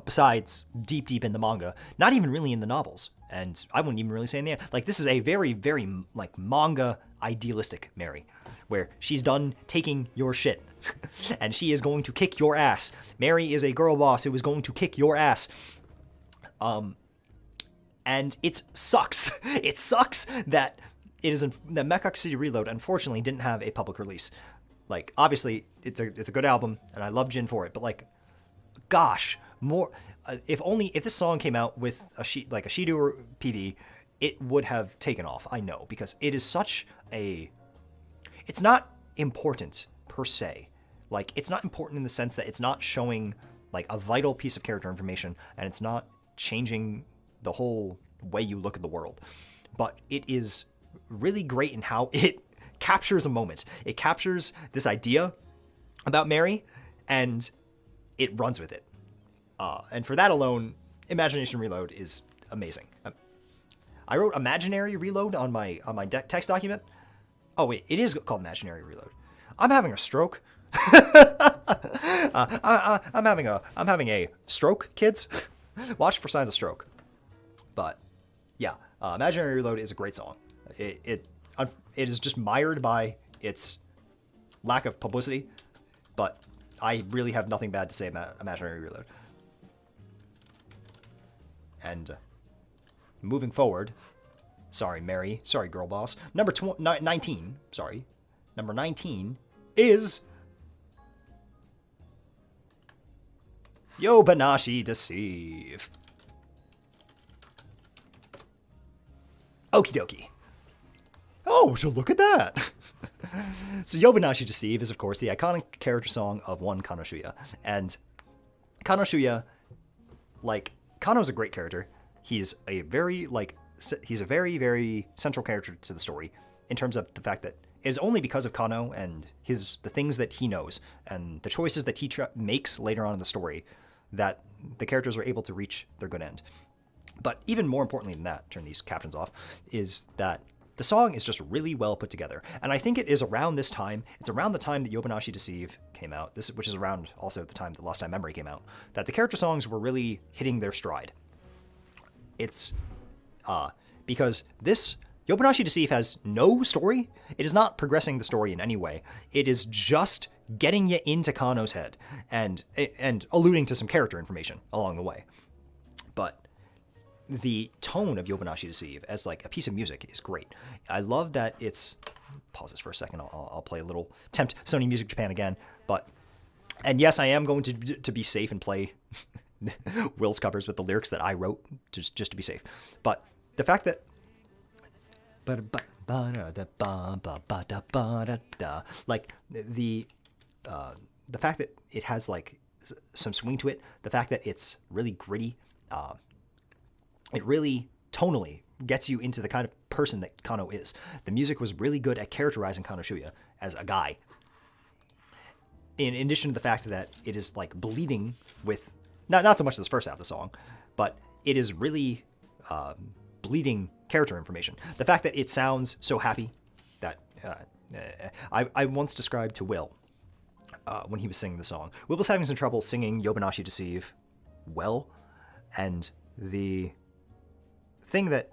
Besides deep in the manga, not even really in the novels, and I wouldn't even really say in the end. Like, this is a very, very like manga idealistic Mary, where she's done taking your shit, and she is going to kick your ass. Mary is a girl boss who is going to kick your ass. And it sucks. It sucks that that Mekakushi Reload unfortunately didn't have a public release. Like, obviously it's a good album, and I love Jin for it, but like, gosh. More, if this song came out with a Shido or PV, it would have taken off. I know, because it is such a. It's not important per se. Like, it's not important in the sense that it's not showing like a vital piece of character information, and it's not changing the whole way you look at the world. But it is really great in how it captures a moment. It captures this idea about Mary, and it runs with it. And for that alone, Imagination Reload is amazing. I wrote Imaginary Reload on my text document. Oh wait, it is called Imaginary Reload. I'm having a stroke. I'm having a stroke, kids. Watch for signs of stroke. But yeah, Imaginary Reload is a great song. It is just mired by its lack of publicity, but I really have nothing bad to say about Imaginary Reload. And moving forward, sorry, Mary, sorry, girl boss. Number 19, sorry. Number 19 is Yobanashi Deceive. Okie dokie. Oh, so look at that. So Yobanashi Deceive is, of course, the iconic character song of one Kanoshuya. And Kanoshuya, like, Kano's a great character. He's a very, very central character to the story in terms of the fact that it is only because of Kano and the things that he knows and the choices that he makes later on in the story that the characters are able to reach their good end. But even more importantly than that, turn these captions off, is that the song is just really well put together. And I think it is around this time, it's around the time that Yobanashi Deceive came out, which is around also the time that Lost Time Memory came out, that the character songs were really hitting their stride. It's because this Yobanashi Deceive has no story. It is not progressing the story in any way. It is just getting you into Kano's head and alluding to some character information along the way. But the tone of Yobanashi Deceive as like a piece of music is great. I love that it's. Pause this for a second. I'll play a little tempt Sony Music Japan again. And yes, I am going to be safe and play Will's covers with the lyrics that I wrote just to be safe. But the fact that like the fact that it has like some swing to it, the fact that it's really gritty. It really tonally gets you into the kind of person that Kano is. The music was really good at characterizing Kanoshuya as a guy. In addition to the fact that it is like bleeding with, not so much this first half of the song, but it is really bleeding character information. The fact that it sounds so happy that I once described to Will when he was singing the song. Will was having some trouble singing Yobanashi Deceive well, and the thing that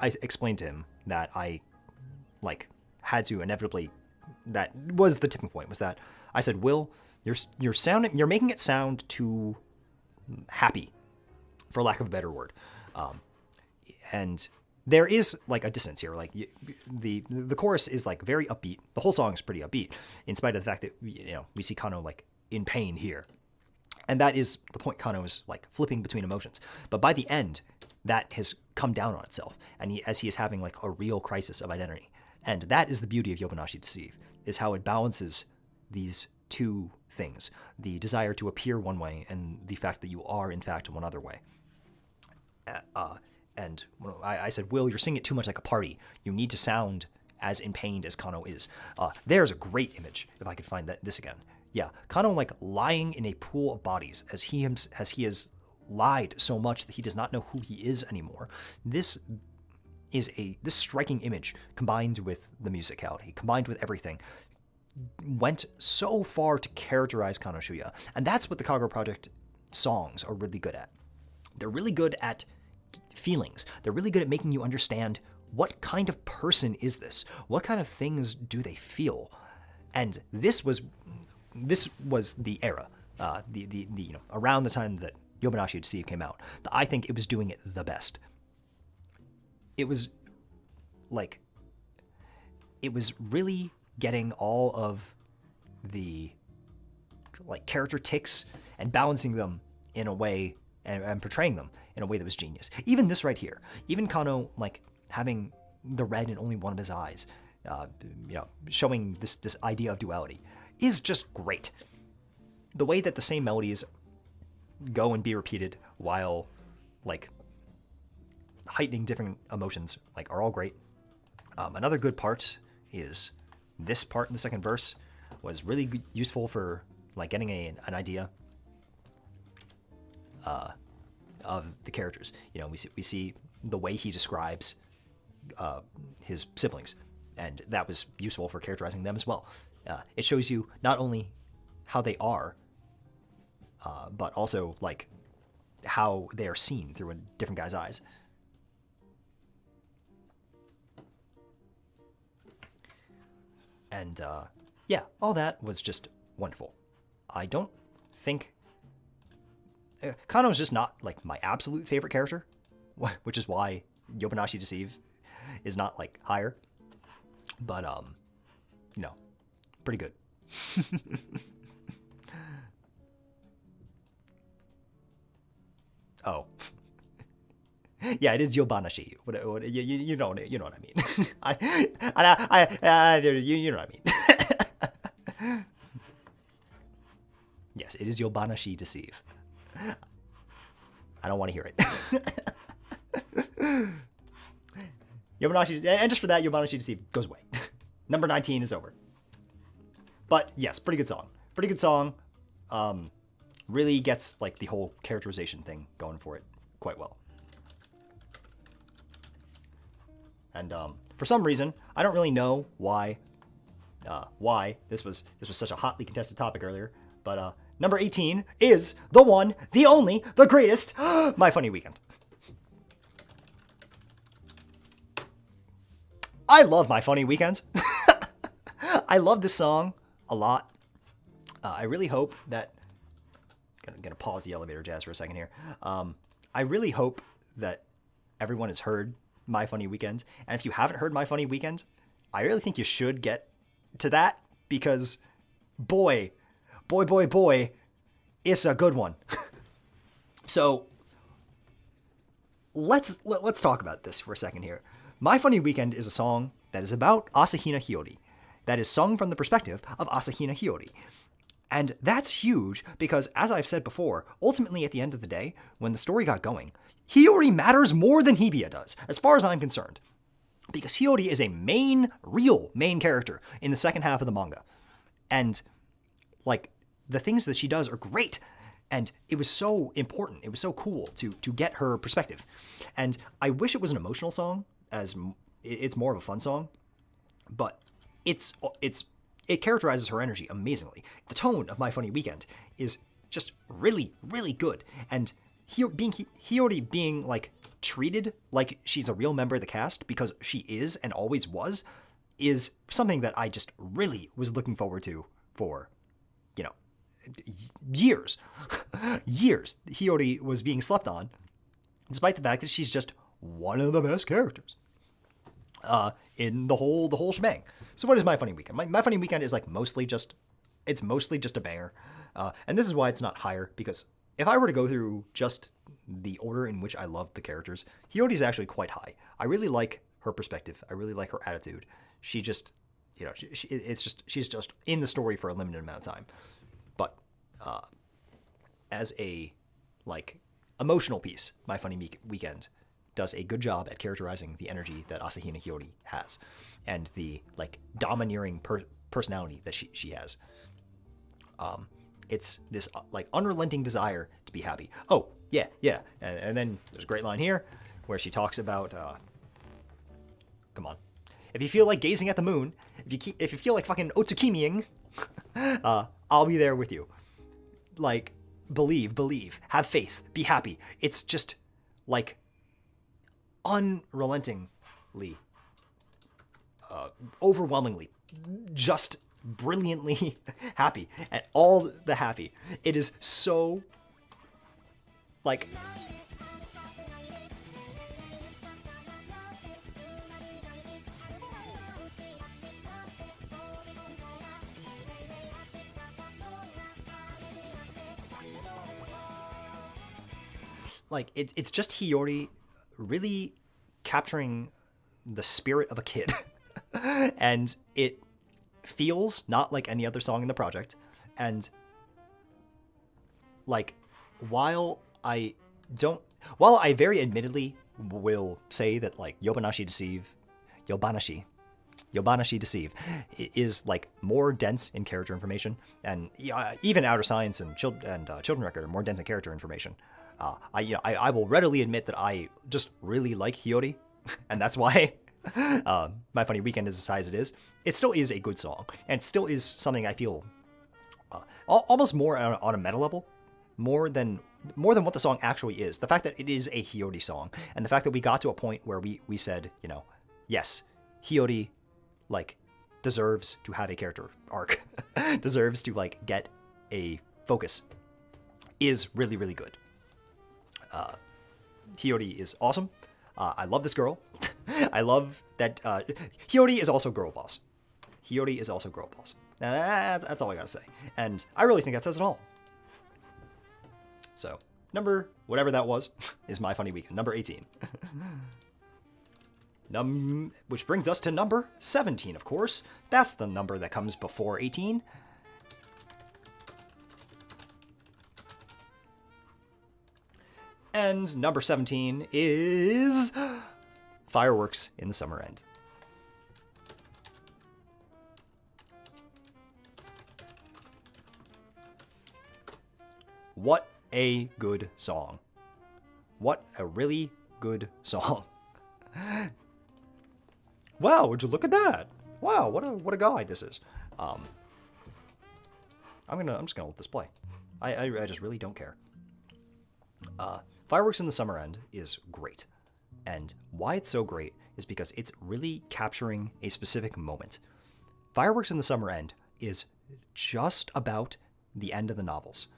I explained to him that I had to inevitably, that was the tipping point, was that I said, Will, you're making it sound too happy, for lack of a better word, and there is like a dissonance here. Like the chorus is like very upbeat. The whole song is pretty upbeat, in spite of the fact that we see Kano like in pain here. And that is the point. Kano is like flipping between emotions. But by the end, that has come down on itself. And as he is having like a real crisis of identity. And that is the beauty of Yobanashi Deceive, is how it balances these two things. The desire to appear one way and the fact that you are in fact one other way. And I said, Will, you're singing it too much like a party. You need to sound as in pain as Kano is. There's a great image, if I could find this again. Yeah, Kano like lying in a pool of bodies as he has lied so much that he does not know who he is anymore. This striking image, combined with the musicality, combined with everything, went so far to characterize Kanoshuya. And that's what the Kagerou Project songs are really good at. They're really good at feelings. They're really good at making you understand what kind of person is this? What kind of things do they feel? And this was the era, around the time that Yobanashi Deceive came out, that I think it was doing it the best. It was really getting all of the character tics and balancing them in a way and portraying them in a way that was genius. Even this right here, even Kano having the red in only one of his eyes, showing this idea of duality is just great. The way that the same melodies go and be repeated while heightening different emotions are all great. Another good part is this part in the second verse was really useful for getting an idea of the characters. We see the way he describes his siblings, and that was useful for characterizing them as well. It shows you not only how they are, but also how they are seen through a different guy's eyes. And yeah, all that was just wonderful. I don't think Kano's just not my absolute favorite character, which is why Yobanashi Deceive is not higher. But pretty good. Oh. Yeah, it is Yobanashi. You know what I mean. You know what I mean. Yes, it is Yobanashi Deceive. I don't want to hear it. Yobanashi, and just for that, Yobanashi Deceive goes away. Number 19 is over. But yes, pretty good song. Pretty good song. Really gets the whole characterization thing going for it quite well. And for some reason, I don't really know why this was such a hotly contested topic earlier, but number 18 is the one, the only, the greatest, My Funny Weekend. I love My Funny Weekend. I love this song a lot. I really hope that... Gonna pause the elevator jazz for a second here. I really hope that everyone has heard My Funny Weekend. And if you haven't heard My Funny Weekend, I really think you should get to that, because boy, it's a good one. So let's talk about this for a second here. My Funny Weekend is a song that is about Asahina Hiyori, that is sung from the perspective of Asahina Hiyori. And that's huge because, as I've said before, ultimately at the end of the day, when the story got going, Hiyori matters more than Hibiya does, as far as I'm concerned. Because Hiyori is a real main character in the second half of the manga. And, the things that she does are great. And it was so important, it was so cool to get her perspective. And I wish it was an emotional song, as it's more of a fun song. But it characterizes her energy amazingly. The tone of My Funny Weekend is just really, really good. And Hiyori being treated like she's a real member of the cast, because she is and always was, is something that I just really was looking forward to for, years. Years. Hiyori was being slept on, despite the fact that she's just one of the best characters in the whole shebang. So what is My Funny Weekend? My Funny Weekend is mostly just a banger. And this is why it's not higher, because if I were to go through just the order in which I love the characters, Hiyori is actually quite high. I really like her perspective. I really like her attitude. She just, she's just in the story for a limited amount of time. But as a emotional piece, My Funny Weekend does a good job at characterizing the energy that Asahina Hiyori has, and the like domineering personality that she has. It's this like unrelenting desire to be happy. Oh yeah, yeah, and then there's a great line here where she talks about, come on, if you feel like gazing at the moon, if you feel like fucking Otsukimiing, I'll be there with you. Like, believe, have faith, be happy. It's just like unrelentingly, overwhelmingly, just brilliantly happy, and all the happy. It is so like it's just Hiyori really capturing the spirit of a kid. And it feels not like any other song in the project. And like, while I very admittedly will say that like Yobanashi Deceive is like more dense in character information, and even Outer Science and Children Record are more dense in character information. I will readily admit that I just really like Hiyori, and that's why My Funny Weekend is the size it is. It still is a good song, and it still is something I feel almost more on a meta level, more than what the song actually is. The fact that it is a Hiyori song, and the fact that we got to a point where we said, yes, Hiyori like deserves to have a character arc, deserves to like get a focus, is really, really good. Hiyori is awesome. I love this girl. I love that Hiyori is also girl boss. Hiyori is also girl boss. Now, that's all I gotta say. And I really think that says it all. So, number, whatever that was, is My Funny Weekend, number 18. Which brings us to number 17, of course. That's the number that comes before 18. And number 17 is Fireworks in the Summer End. What a good song. What a really good song. Wow, would you look at that? Wow, what a guy this is. I'm just gonna let this play. I just really don't care. Fireworks in the Summer End is great. And why it's so great is because it's really capturing a specific moment. Fireworks in the Summer End is just about the end of the novels.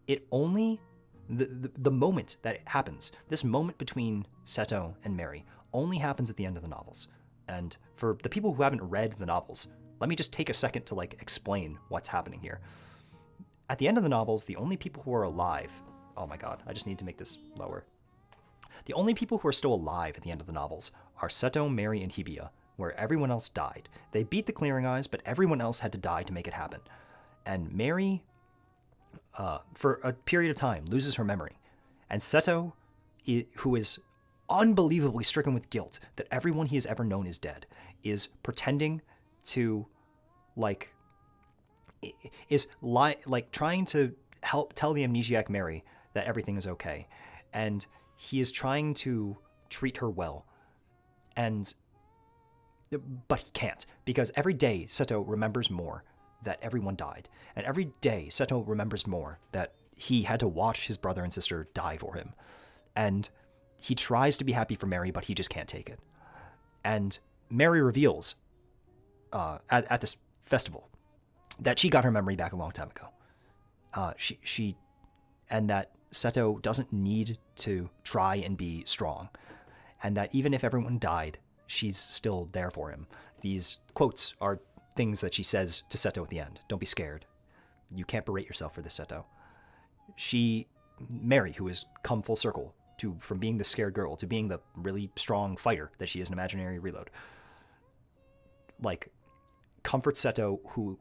It only, the moment that it happens, this moment between Seto and Mary, only happens at the end of the novels. And for the people who haven't read the novels, let me just take a second to like explain what's happening here. At the end of the novels, the only people who are alive, oh my god, I just need to make this lower. The only people who are still alive at the end of the novels are Seto, Mary, and Hibiya, where everyone else died. They beat the Clearing Eyes, but everyone else had to die to make it happen. And Mary, for a period of time, loses her memory. And Seto, who is unbelievably stricken with guilt that everyone he has ever known is dead, is pretending to, trying to help tell the amnesiac Mary that everything is okay. And he is trying to treat her well. But he can't, because every day Seto remembers more that everyone died. And every day Seto remembers more that he had to watch his brother and sister die for him. And he tries to be happy for Mary, but he just can't take it. And Mary reveals at this festival that she got her memory back a long time ago. And that Seto doesn't need to try and be strong. And that even if everyone died, she's still there for him. These quotes are things that she says to Seto at the end. Don't be scared. You can't berate yourself for this, Seto. Mary, who has come full circle from being the scared girl to being the really strong fighter that she is in Imaginary Reload, comforts Seto, who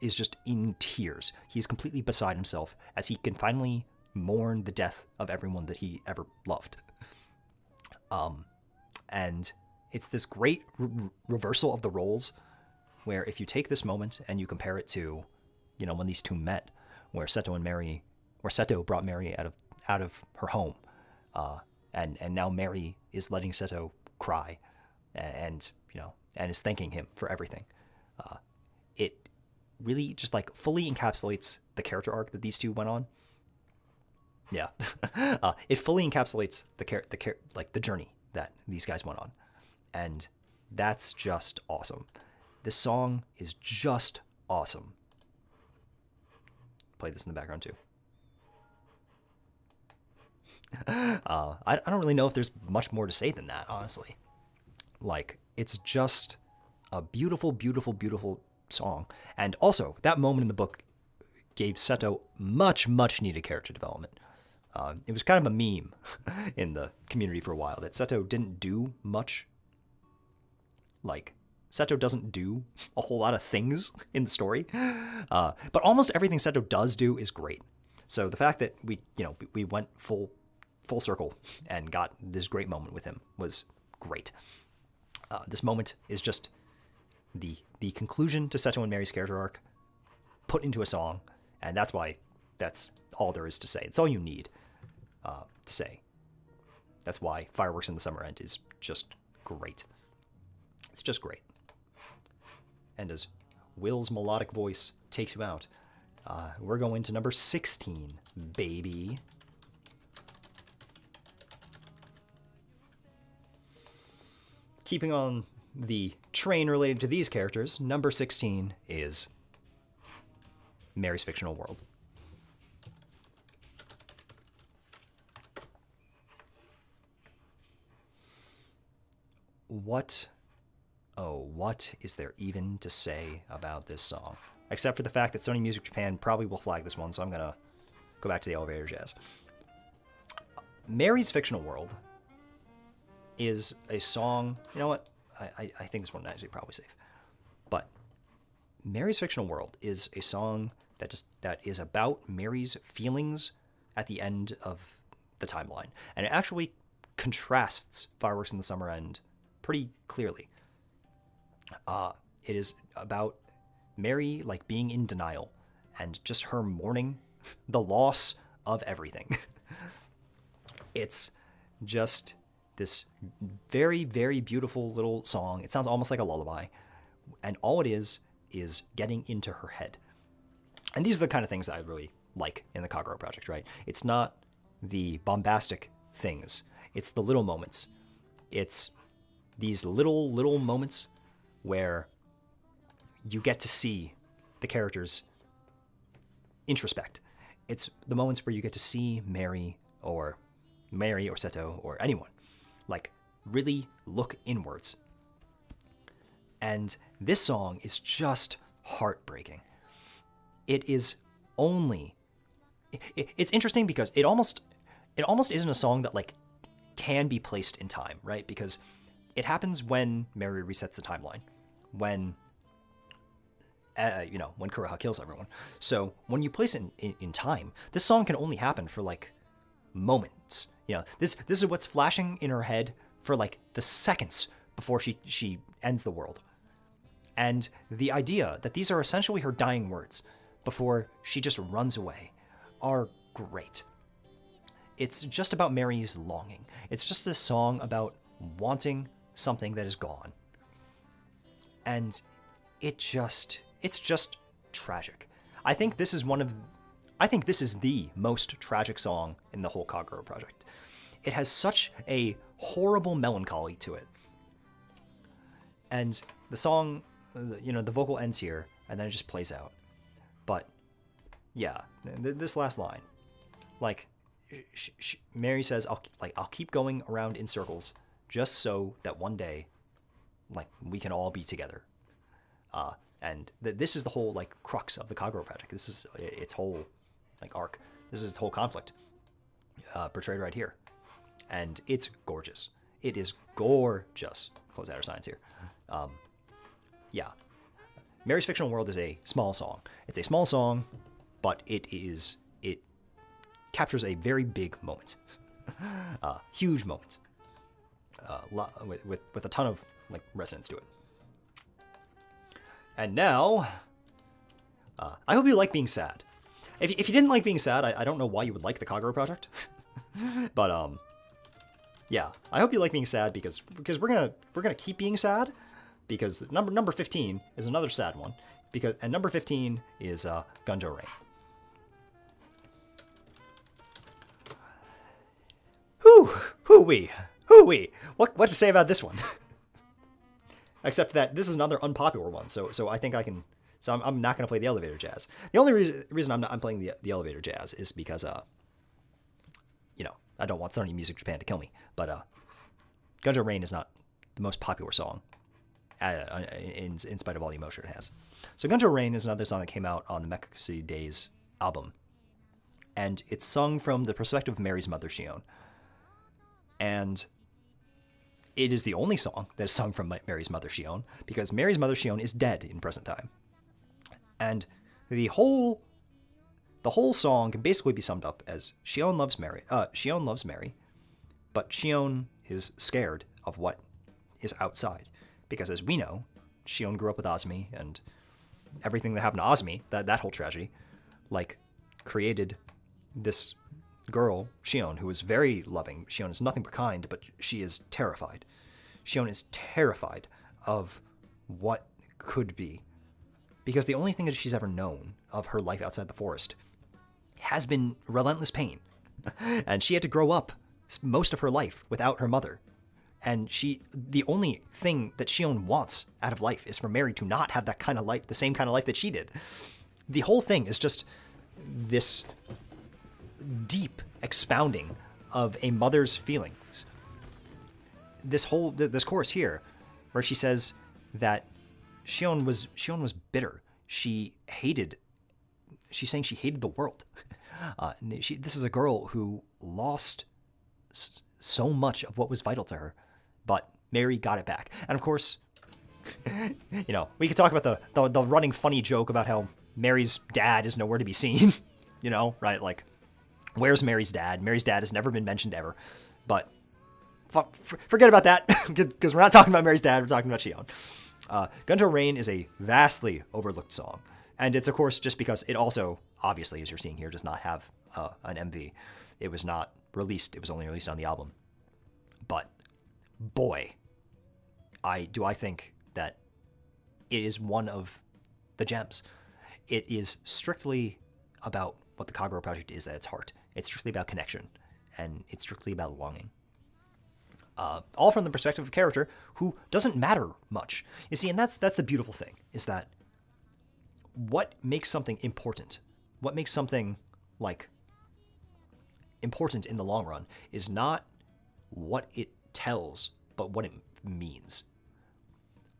is just in tears. He's completely beside himself as he can finally mourn the death of everyone that he ever loved. And it's this great reversal of the roles, where if you take this moment and you compare it to, when these two met, where Seto brought Mary out of her home, and now Mary is letting Seto cry, and is thanking him for everything. It really just like fully encapsulates the character arc that these two went on. Yeah, it fully encapsulates the journey that these guys went on, and that's just awesome. This song is just awesome. Play this in the background too. I don't really know if there's much more to say than that, honestly. Like, it's just a beautiful, beautiful, beautiful song. And also, that moment in the book gave Seto much, much needed character development. It was kind of a meme in the community for a while that Seto didn't do much. Like, Seto doesn't do a whole lot of things in the story, but almost everything Seto does do is great. So the fact that we went full circle and got this great moment with him was great. This moment is just the conclusion to Seto and Mary's character arc put into a song, and that's why that's all there is to say. It's all you need to say. That's why Fireworks in the Summer End is just great. It's just great. And as Will's melodic voice takes you out, we're going to number 16, baby. Keeping on the train related to these characters, number 16 is Mary's Fictional World. What is there even to say about this song? Except for the fact that Sony Music Japan probably will flag this one, so I'm going to go back to the elevator jazz. Mary's Fictional World is a song, you know what? I think this one is actually probably safe. But Mary's Fictional World is a song that is about Mary's feelings at the end of the timeline. And it actually contrasts Fireworks in the Summer End pretty clearly. It is about Mary like being in denial and just her mourning the loss of everything. It's just this very, very beautiful little song. It sounds almost like a lullaby. And all it is getting into her head. And these are the kind of things that I really like in the Kagerou project, right? It's not the bombastic things. It's the little moments. It's these little moments where you get to see the characters introspect. It's the moments where you get to see Mary or Seto or anyone like really look inwards. And this song is just heartbreaking. It's interesting because it almost isn't a song that like can be placed in time, right? Because it happens when Mary resets the timeline, when Konoha kills everyone. So when you place it in time, this song can only happen for like moments. This is what's flashing in her head for like the seconds before she ends the world. And the idea that these are essentially her dying words before she just runs away are great. It's just about Mary's longing. It's just this song about wanting something that is gone. And it's just tragic. I think this is the most tragic song in the whole Kagerou project. It has such a horrible melancholy to it. And the song, the vocal ends here, and then it just plays out. But, yeah, this last line. Like, Mary says, I'll keep going around in circles, just so that one day, like, we can all be together. And this is the whole, like, crux of the Kagerou project. This is its whole, like, arc. This is its whole conflict, portrayed right here. And it's gorgeous. It is gorgeous. Close outer signs here. Yeah. Mary's Fictional World is a small song. It's a small song, but it captures a very big moment. Huge moment. with a ton of like resonance to it. And now, I hope you like being sad. If you didn't like being sad, I don't know why you would like the Kagerou project. But yeah, I hope you like being sad because we're gonna keep being sad, because number 15 is another sad one, and number 15 is Gunjo Rain. Hoo-wee. What to say about this one? Except that this is another unpopular one, so I think I can. So I'm not gonna play the elevator jazz. The only reason I'm playing the elevator jazz is because I don't want Sony Music Japan to kill me. But Gunjo Rain is not the most popular song, in spite of all the emotion it has. So Gunjo Rain is another song that came out on the Mekakushi Days album, and it's sung from the perspective of Mary's mother, Shion. And it is the only song that is sung from Mary's mother, Shion, because Mary's mother, Shion, is dead in present time. And the whole song can basically be summed up as Shion loves Mary, but Shion is scared of what is outside. Because as we know, Shion grew up with Azumi, and everything that happened to Azumi, that whole tragedy, like, created this girl, Shion, who is very loving. Shion is nothing but kind, but she is terrified. Shion is terrified of what could be. Because the only thing that she's ever known of her life outside the forest has been relentless pain. And she had to grow up most of her life without her mother. And the only thing that Shion wants out of life is for Mary to not have that kind of life, the same kind of life that she did. The whole thing is just this deep expounding of a mother's feelings. This chorus here, where she says that Shion was bitter. She's saying she hated the world. This is a girl who lost so much of what was vital to her, but Mary got it back. And of course, we could talk about the running funny joke about how Mary's dad is nowhere to be seen. Right? Like, where's Mary's dad? Mary's dad has never been mentioned ever. But forget about that, because we're not talking about Mary's dad. We're talking about Shion. Gunjo Rain is a vastly overlooked song. And it's, of course, just because it also, obviously, as you're seeing here, does not have an MV. It was not released. It was only released on the album. But, boy, I think that it is one of the gems. It is strictly about what the Kagerou project is at its heart. It's strictly about connection, and it's strictly about longing. All from the perspective of a character who doesn't matter much. You see, and that's the beautiful thing, is that what makes something important, what makes something, like, important in the long run, is not what it tells, but what it means.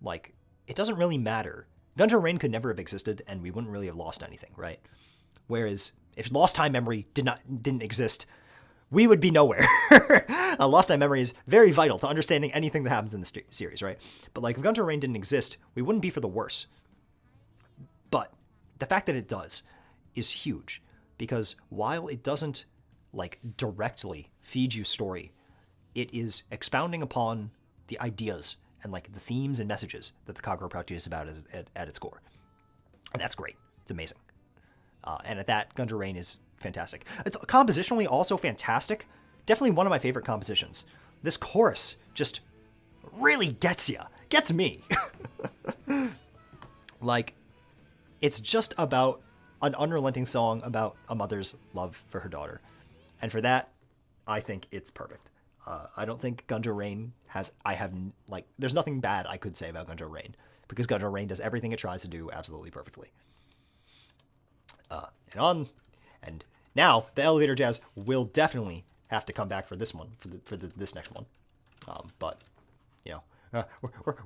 Like, it doesn't really matter. Gunjo Rain could never have existed, and we wouldn't really have lost anything, right? Whereas, if Lost Time Memory didn't exist, we would be nowhere. Lost Time Memory is very vital to understanding anything that happens in the series, right? But like, if Gunjo Rain didn't exist, we wouldn't be for the worse. But the fact that it does is huge, because while it doesn't, like, directly feed you story, it is expounding upon the ideas and, like, the themes and messages that the Kagerou project is about at its core. And that's great. It's amazing. And at that, Gunjo Rain is fantastic. It's compositionally also fantastic. Definitely one of my favorite compositions. This chorus just really gets me. Like, it's just about an unrelenting song about a mother's love for her daughter. And for that, I think it's perfect. I don't think Gunjo Rain there's nothing bad I could say about Gunjo Rain, because Gunjo Rain does everything it tries to do absolutely perfectly. And now the elevator jazz will definitely have to come back for this one, for this next one. But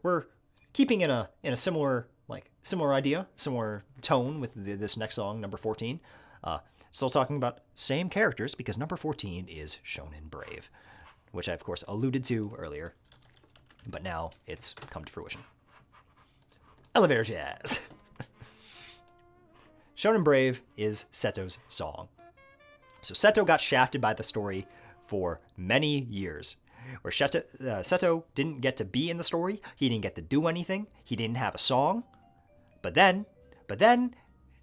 we're keeping in a similar idea, similar tone with this next song, number 14. Still talking about same characters, because number 14 is Shonen Brave, which I of course alluded to earlier, but now it's come to fruition. Elevator jazz. Shonen Brave is Seto's song. So Seto got shafted by the story for many years. where Seto didn't get to be in the story. He didn't get to do anything. He didn't have a song. But then,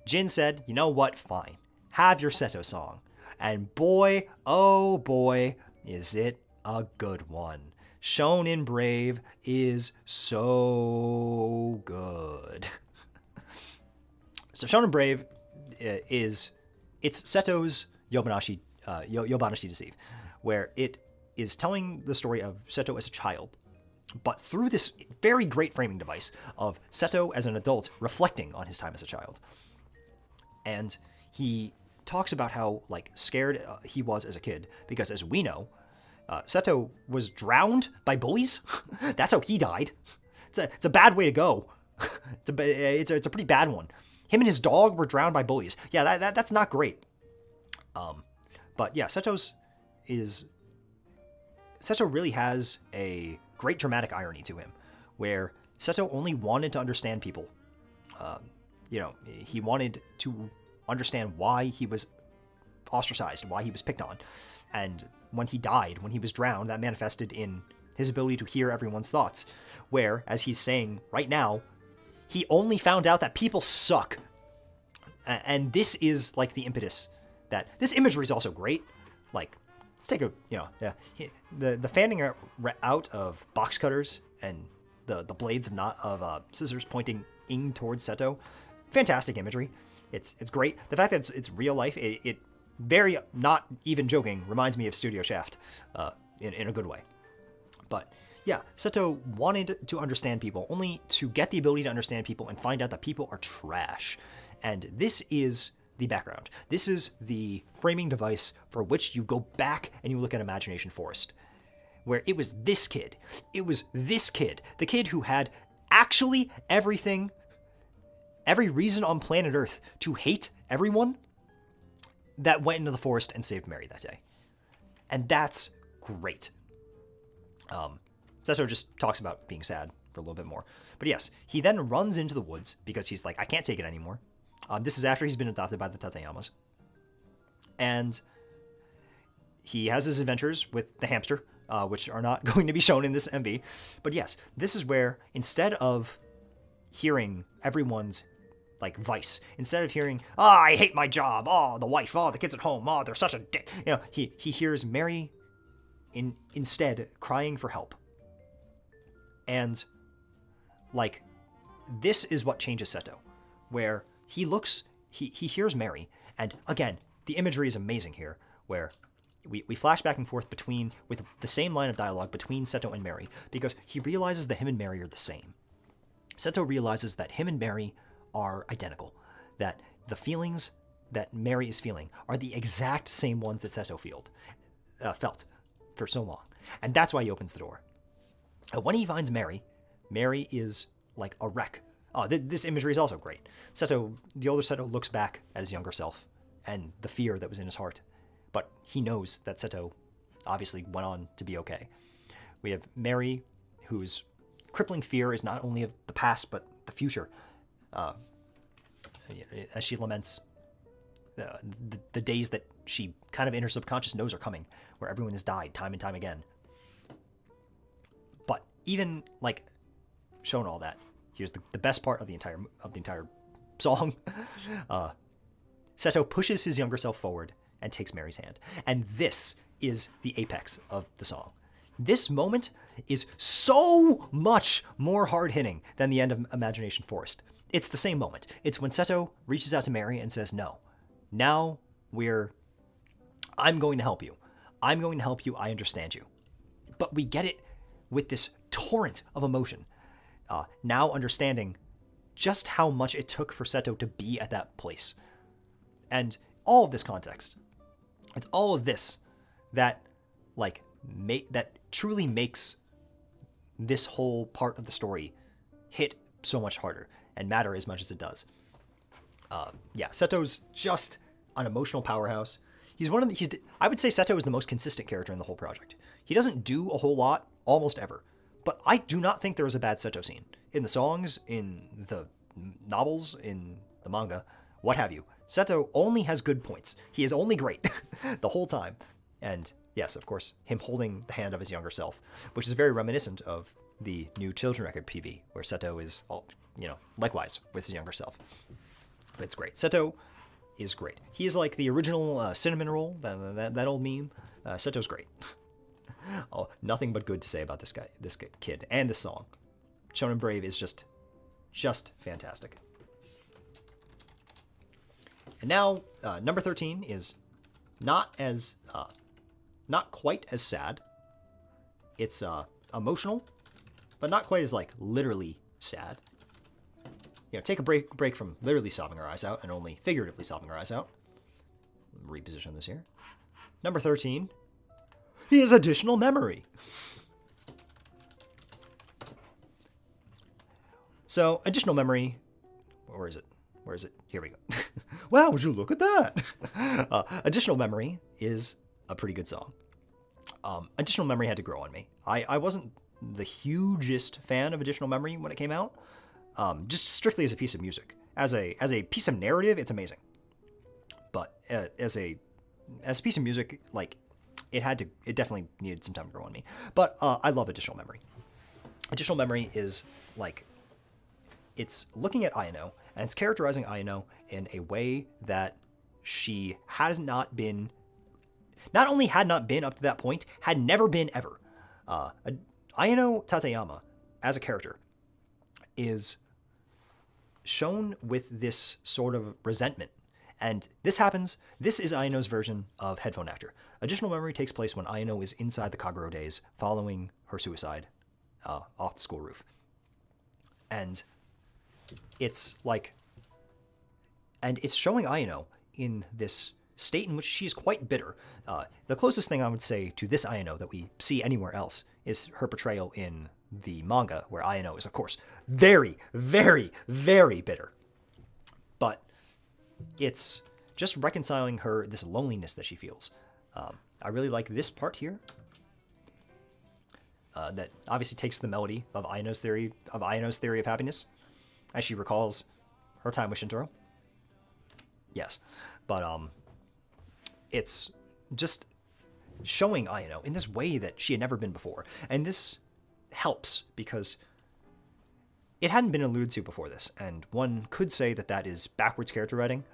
Jin said, you know what? Fine. Have your Seto song. And boy, oh boy, is it a good one. Shonen Brave is so good. So Shonen Brave it's Seto's Yobanashi Deceive, where it is telling the story of Seto as a child, but through this very great framing device of Seto as an adult reflecting on his time as a child. And he talks about how scared he was as a kid, because as we know, Seto was drowned by bullies. That's how he died. It's a bad way to go. It's a pretty bad one. Him and his dog were drowned by bullies. Yeah, that's not great. But yeah, Seto really has a great dramatic irony to him, where Seto only wanted to understand people. He wanted to understand why he was ostracized, why he was picked on. And when he died, when he was drowned, that manifested in his ability to hear everyone's thoughts. Where, as he's saying right now, he only found out that people suck. And this is the impetus that this imagery is also great. Let's take the fanning out of box cutters and the blades of scissors pointing in towards Seto. Fantastic imagery. It's great. The fact that it's real life, it very, not even joking, reminds me of Studio Shaft in a good way. But yeah, Seto wanted to understand people, only to get the ability to understand people and find out that people are trash. And this is the background. This is the framing device for which you go back and you look at Imagination Forest, where it was this kid. It was this kid, the kid who had actually everything, every reason on planet Earth to hate everyone, that went into the forest and saved Mary that day. And that's great. Seto just talks about being sad for a little bit more. But yes, he then runs into the woods because he's like, I can't take it anymore. This is after he's been adopted by the Tatsuyamas. And he has his adventures with the hamster, which are not going to be shown in this MV. But yes, this is where, instead of hearing everyone's vice, instead of hearing, I hate my job, the wife, the kids at home, they're such a dick, he hears Mary instead crying for help. And this is what changes Seto, where he hears Mary, and again, the imagery is amazing here, where we flash back and forth with the same line of dialogue between Seto and Mary, because he realizes that him and Mary are the same. Seto realizes that him and Mary are identical, that the feelings that Mary is feeling are the exact same ones that Seto felt for so long. And that's why he opens the door. When he finds Mary, Mary is like a wreck. This imagery is also great. The older Seto looks back at his younger self and the fear that was in his heart. But he knows that Seto obviously went on to be okay. We have Mary, whose crippling fear is not only of the past, but the future. As she laments the days that she kind of in her subconscious knows are coming, where everyone has died time and time again. But even shown all that, here's the best part of the entire song. Seto pushes his younger self forward and takes Mary's hand, and this is the apex of the song. This moment is so much more hard-hitting than the end of Imagination Forest. It's the same moment. It's when Seto reaches out to Mary and says, no, now I'm going to help you. I'm going to help you. I understand you. But we get it with this torrent of emotion. Now understanding just how much it took for Seto to be at that place. And all of this context, it's all of this that that truly makes this whole part of the story hit so much harder and matter as much as it does. Seto's just an emotional powerhouse. I would say Seto is the most consistent character in the whole project. He doesn't do a whole lot almost ever, but I do not think there is a bad Seto scene. In the songs, in the novels, in the manga, what have you. Seto only has good points. He is only great the whole time. And yes, of course, him holding the hand of his younger self, which is very reminiscent of the new Children Record PV, where Seto is, likewise with his younger self. But it's great. Seto is great. He is like the original cinnamon roll, that old meme. Seto's great. Oh, nothing but good to say about this kid, and this song. Shonen Brave is just fantastic. And now, number 13 is not quite as sad. It's emotional, but not quite as literally sad. Take a break from literally sobbing our eyes out and only figuratively sobbing our eyes out. Reposition this here. Number 13 is Additional Memory. So, Additional Memory, where is it? Here we go. Wow, would you look at that? Additional Memory is a pretty good song. Additional Memory had to grow on me. I wasn't the hugest fan of Additional Memory when it came out, just strictly as a piece of music. As a piece of narrative, it's amazing. But as a piece of music, it definitely needed some time to grow on me. But I love Additional Memory. Additional Memory is it's looking at Ayano, and it's characterizing Ayano in a way that she has not been, not only had not been up to that point, had never been ever. Ayano Tateyama, as a character, is shown with this sort of resentment. And this is Ayano's version of Headphone Actor. Additional Memory takes place when Ayano is inside the Kagerou days following her suicide off the school roof. And it's showing Ayano in this state in which she is quite bitter. The closest thing I would say to this Ayano that we see anywhere else is her portrayal in the manga, where Ayano is, of course, very, very, very bitter. But it's just reconciling this loneliness that she feels. I really like this part here. That obviously takes the melody of Ayano's theory of happiness, as she recalls her time with Shintaro. Yes, but it's just showing Ayano in this way that she had never been before, and this helps because it hadn't been alluded to before this, and one could say that is backwards character writing,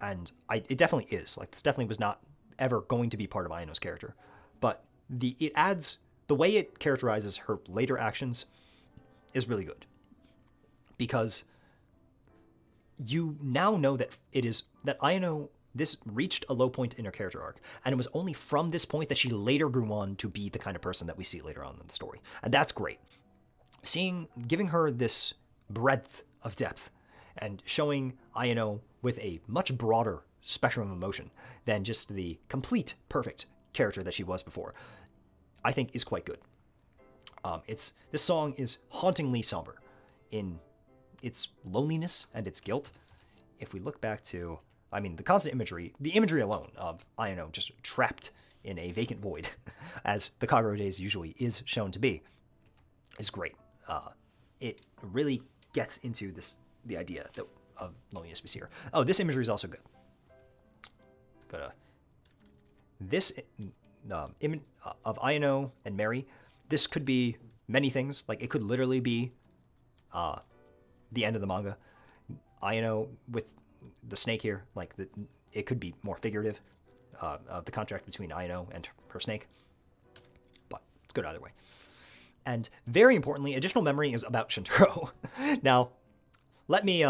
and it definitely is. This definitely was not ever going to be part of Ayano's character, but it adds. The way it characterizes her later actions is really good, because you now know that Ayano, this reached a low point in her character arc, and it was only from this point that she later grew on to be the kind of person that we see later on in the story, and that's great. Giving her this breadth of depth, and showing Ayano with a much broader spectrum of emotion than just the complete perfect character that she was before, I think is quite good. This song is hauntingly somber in its loneliness and its guilt. If we look back to, the constant imagery, the imagery alone of Ayano just trapped in a vacant void, as the Kagerou days usually is shown to be, is great. It really gets into the idea of loneliness we see here. Oh, this imagery is also good. This image of Ayano and Mary, this could be many things. It could literally be the end of the manga. Ayano with the snake here, it could be more figurative, the contract between Ayano and her snake. But it's good either way. And very importantly, Additional Memory is about Shintaro. Now, let me,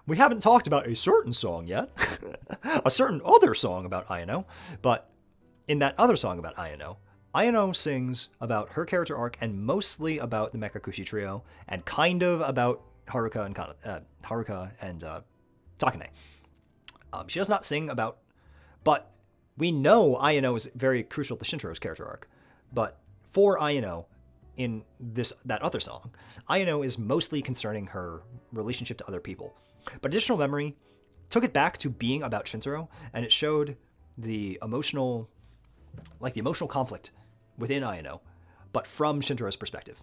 we haven't talked about a certain song yet, a certain other song about Ayano, but in that other song about Ayano, Ayano sings about her character arc and mostly about the Mekakushi trio and kind of about Haruka and Takane. She does not sing about, but we know Ayano is very crucial to Shintaro's character arc. But for Ayano, in that other song, Ayano is mostly concerning her relationship to other people. But Additional Memory took it back to being about Shintaro, and it showed the emotional conflict within Ayano, but from Shintaro's perspective.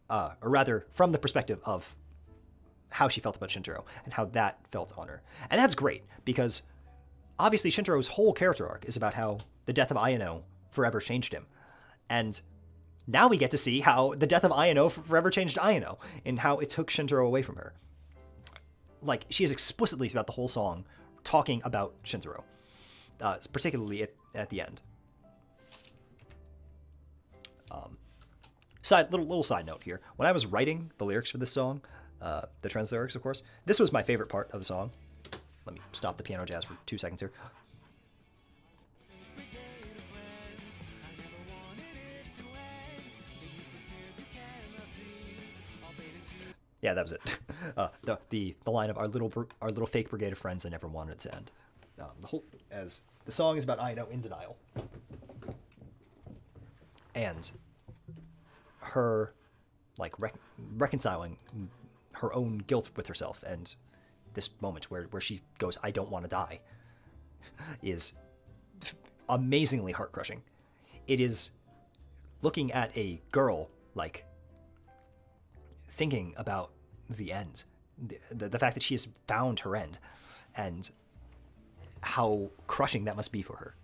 Or rather, from the perspective of how she felt about Shintaro and how that felt on her. And that's great, because obviously Shintaro's whole character arc is about how the death of Ayano forever changed him. And now we get to see how the death of Ayano forever changed Ayano, and how it took Shintaro away from her. Like, she is explicitly throughout the whole song talking about Shintaro, particularly at the end. Little side note here. When I was writing the lyrics for this song, the trans lyrics, of course, this was my favorite part of the song. Let me stop the piano jazz for 2 seconds here. Yeah, that was it. The line of our little fake brigade of friends I never wanted it to end. As the song is about Ayano in denial, and her like reconciling her own guilt with herself, and this moment where she goes, "I don't want to die," is amazingly heart crushing. It is looking at a girl like thinking about the end, the fact that she has found her end, and how crushing that must be for her.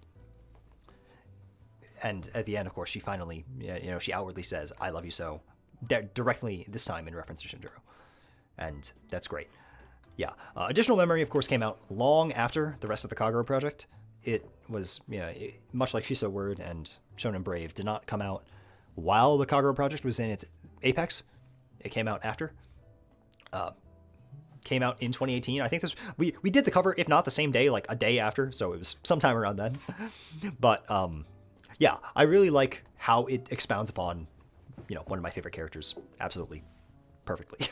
And at the end, of course, she finally, she outwardly says, "I love you so," directly this time in reference to Shintaro, and that's great. Yeah. Additional Memory, of course, came out long after the rest of the Kagerou project. It was, much like Shiso Word and Shonen Brave, did not come out while the Kagerou project was in its apex. It came out after. Came out in 2018. I think we did the cover, if not the same day, like a day after, so it was sometime around then. But yeah, I really like how it expounds upon, one of my favorite characters, absolutely perfectly.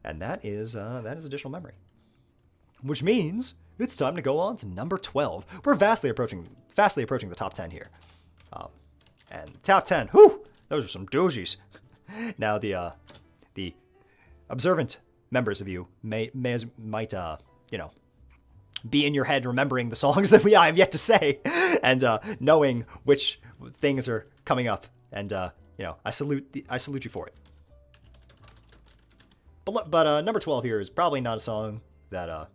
And that is Additional Memory, which means it's time to go on to number 12. We're vastly approaching the top 10 here, and top 10. Whew, those are some doozies. Now the observant members of you might be in your head remembering the songs that I have yet to say, and knowing which things are coming up, and I salute you for it. But number 12 here is probably not a song that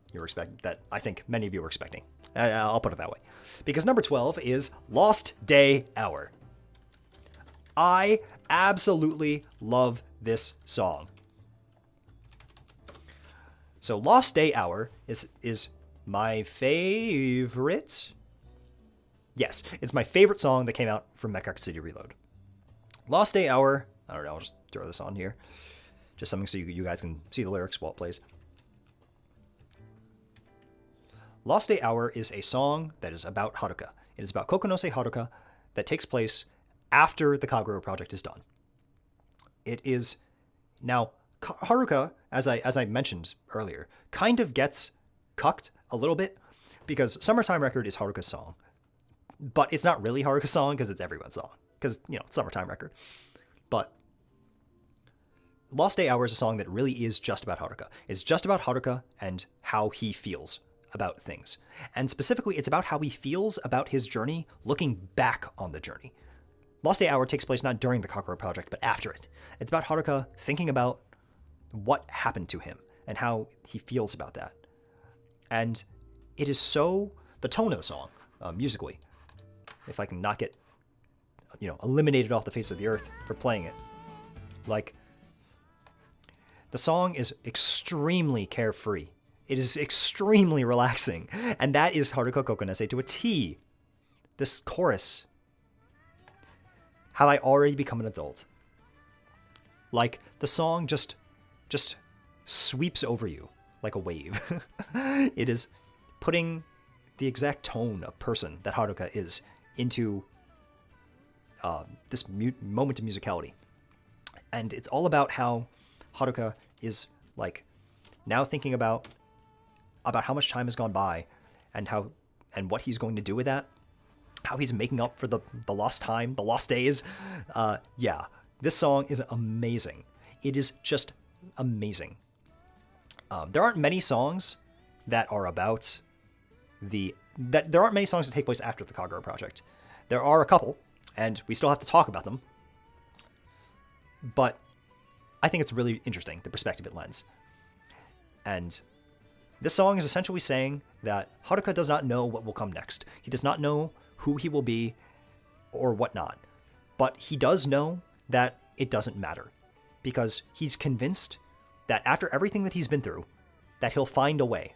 that I think many of you were expecting. I'll put it that way, because number 12 is Lost Day Hour. I absolutely love this song. So Lost Day Hour is my favorite. Yes, it's my favorite song that came out from Mekakushi City Reload. Lost Day Hour, I don't know, I'll just throw this on here. Just something so you guys can see the lyrics while it plays. Lost Day Hour is a song that is about Haruka. It is about Kokonose Haruka that takes place after the Kagerou project is done. It is now Haruka, as I mentioned earlier, kind of gets cucked a little bit because Summertime Record is Haruka's song, but it's not really Haruka's song because it's everyone's song because it's Summertime Record. But Lost Day Hour is a song that really is just about Haruka. It's just about Haruka and how he feels about things, and specifically, it's about how he feels about his journey, looking back on the journey. Lost Day Hour takes place not during the Kagerou project, but after it. It's about Haruka thinking about what happened to him and how he feels about that. And it is the tone of the song, musically, if I can not get, eliminated off the face of the earth for playing it. Like, the song is extremely carefree. It is extremely relaxing. And that is Haruka Kokonose to a T. This chorus. Have I already become an adult? Like, the song just sweeps over you like a wave. It is putting the exact tone of person that Haruka is into this moment of musicality. And it's all about how Haruka is like now thinking about how much time has gone by and what he's going to do with that. How he's making up for the lost time, the lost days. Yeah, this song is amazing. It is just amazing. There aren't many songs that are about there aren't many songs that take place after the Kagerou project. There are a couple, and we still have to talk about them. But I think it's really interesting, the perspective it lends. And This song is essentially saying that Haruka does not know what will come next. He does not know who he will be or whatnot. But he does know that it doesn't matter, because he's convinced that after everything that he's been through, that he'll find a way.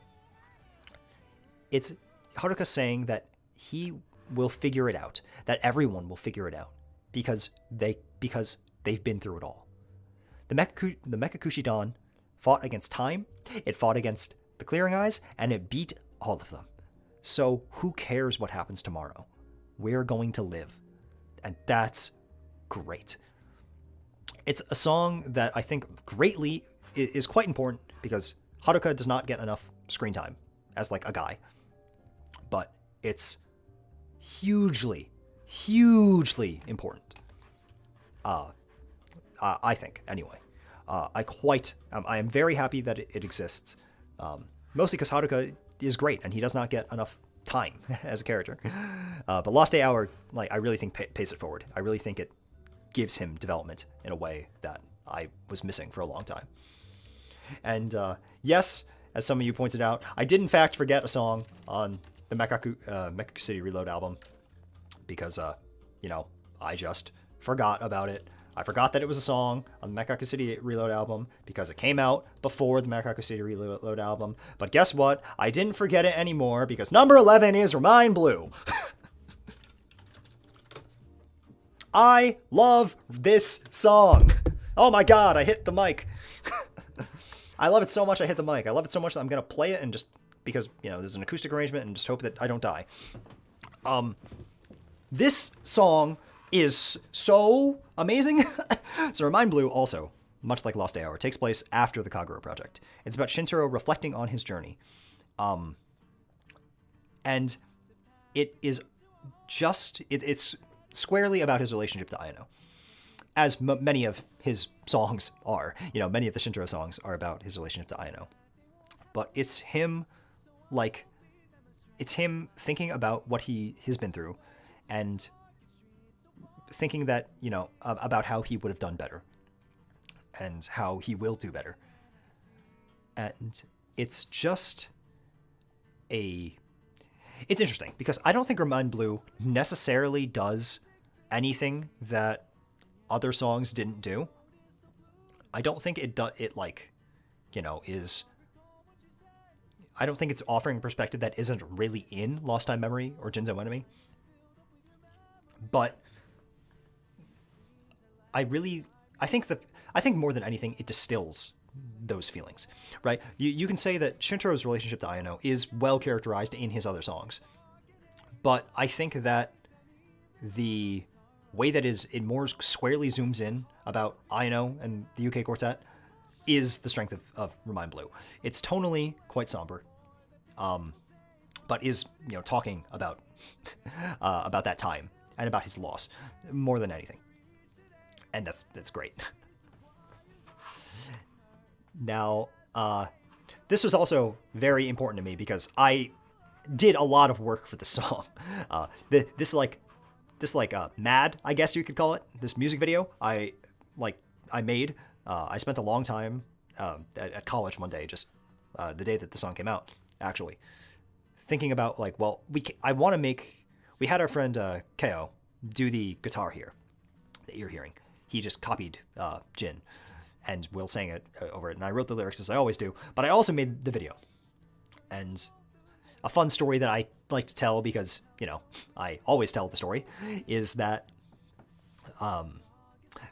It's Haruka saying that he will figure it out, that everyone will figure it out, because they've been through it all. The Mekakushi Dawn fought against time, it fought against the Clearing Eyes, and it beat all of them. So who cares what happens tomorrow? We're going to live. And that's great. It's a song that I think greatly is quite important, because Haruka does not get enough screen time as like a guy. But it's hugely, hugely important. I think, anyway. I am very happy that it exists. Mostly because Haruka is great, and he does not get enough time as a character. But Lost Day Hour, like, I really think pays it forward. I really think it gives him development in a way that I was missing for a long time. And yes, as some of you pointed out, I did in fact forget a song on the Mekaku City Reload album, because, I just forgot about it. I forgot that it was a song on the Mekaku City Reload album because it came out before the Mekaku City Reload album. But guess what? I didn't forget it anymore, because number 11 is Remind Blue. I love this song. Oh my god, I hit the mic. I love it so much I hit the mic. I love it so much that I'm going to play it, and just because, there's an acoustic arrangement, and just hope that I don't die. This song is so amazing. So Remind Blue also, much like Lost Day Hour, takes place after the Kagerou project. It's about Shintaro reflecting on his journey. And it is just, it's squarely about his relationship to Ayano. As many of his songs are. Many of the Shintaro songs are about his relationship to Ayano. But it's him, thinking about what he has been through, and thinking that, about how he would have done better and how he will do better. And it's just it's interesting, because I don't think Remind Blue necessarily does anything that other songs didn't do. I don't think is, I don't think it's offering a perspective that isn't really in Lost Time Memory or Jinzo Enemy. But I think more than anything, it distills those feelings, right? You can say that Shintaro's relationship to Ayano is well characterized in his other songs, but I think that the way that it more squarely zooms in about Ayano and the UK Quartet is the strength of Remind Blue. It's tonally quite somber, but is talking about about that time and about his loss more than anything. And that's great. Now, this was also very important to me, because I did a lot of work for the song. This Mad, I guess you could call it, this music video I made. I spent a long time at college one day, just the day that the song came out, actually, thinking about we had our friend Ko do the guitar here that you're hearing. He just copied Jin, and Will sang it over it, and I wrote the lyrics as I always do, but I also made the video. And a fun story that I like to tell, because, I always tell the story, is that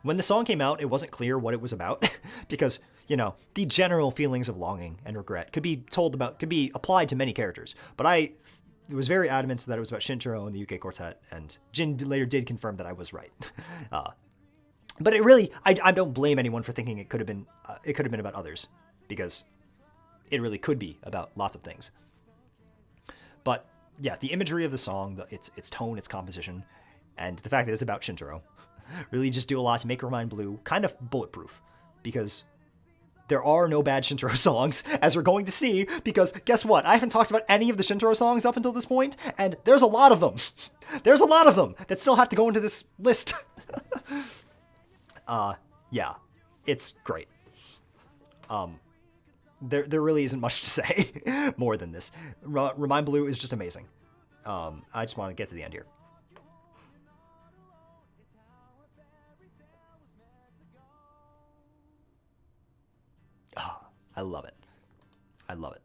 when the song came out, it wasn't clear what it was about, because, the general feelings of longing and regret could be applied to many characters, but I was very adamant that it was about Shintaro and the UK Quartet, and Jin later did confirm that I was right. But it really, I don't blame anyone for thinking it could have been about others, because it really could be about lots of things. But yeah, the imagery of the song, its tone, its composition, and the fact that it's about Shintaro really just do a lot to make Remind Blue kind of bulletproof, because there are no bad Shintaro songs, as we're going to see, because guess what? I haven't talked about any of the Shintaro songs up until this point, and there's a lot of them. There's a lot of them that still have to go into this list. Yeah, it's great. there really isn't much to say more than this. Remind Blue is just amazing. I just want to get to the end here. Oh, I love it. I love it.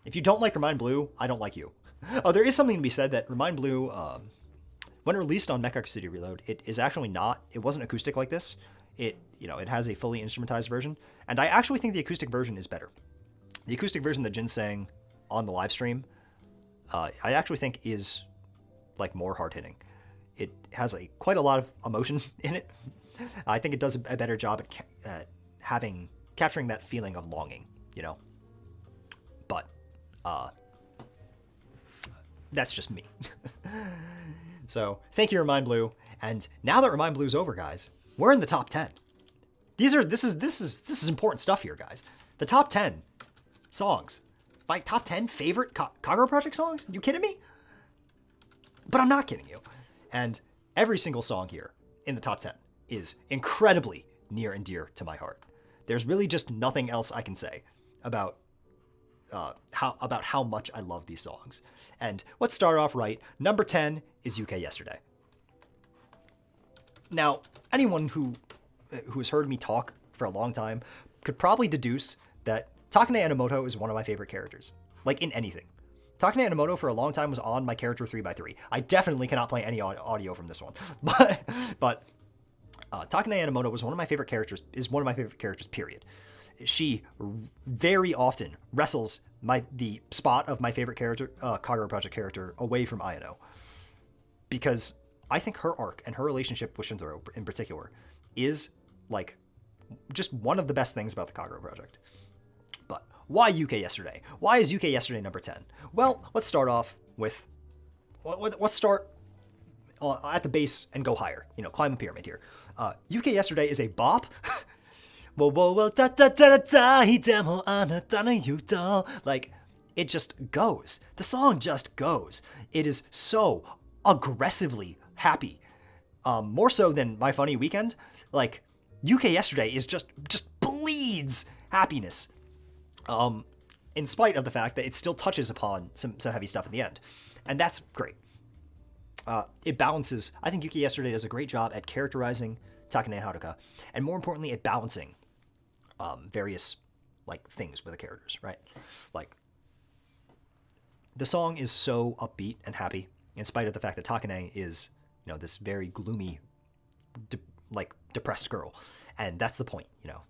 If you don't like Remind Blue, I don't like you. Oh, there is something to be said that Remind Blue, when released on Mekakushi City Reload, it is actually not. It wasn't acoustic like this. It has a fully instrumentized version, and I actually think the acoustic version is better. The acoustic version that Jin sang on the live stream, I actually think is like more hard hitting. It has quite a lot of emotion in it. I think it does a better job at capturing that feeling of longing, But that's just me. So thank you, Remind Blue. And now that Remind Blue's over, guys, we're in the top 10. This is important stuff here, guys. The top 10 songs. My top 10 favorite Kagerou Project songs? You kidding me? But I'm not kidding you. And every single song here in the top 10 is incredibly near and dear to my heart. There's really just nothing else I can say about how much I love these songs. And let's start off right. Number 10 is UK Yesterday. Now, anyone who has heard me talk for a long time could probably deduce that Takane Enomoto is one of my favorite characters, like in anything. Takane Enomoto for a long time was on my character 3x3. I definitely cannot play any audio from this one, but Takane Enomoto was one of my favorite characters. Is one of my favorite characters. Period. She very often wrestles the spot of my favorite character, Kagerou Project character, away from Ayano, because I think her arc and her relationship with Shintaro in particular is like just one of the best things about the Kagerou Project. But why UK Yesterday? Why is UK Yesterday number 10? Well, let's start off with let's start at the base and go higher. Climb a pyramid here. UK Yesterday is a bop. Like, it just goes. The song just goes. It is so aggressively happy. More so than My Funny Weekend. Like, UK Yesterday is just bleeds happiness. In spite of the fact that it still touches upon some heavy stuff at the end. And that's great. It balances. I think UK Yesterday does a great job at characterizing Takane Haruka, and more importantly, at balancing various things with the characters, right? Like, the song is so upbeat and happy, in spite of the fact that Takane is, this very gloomy, depressed girl, and that's the point.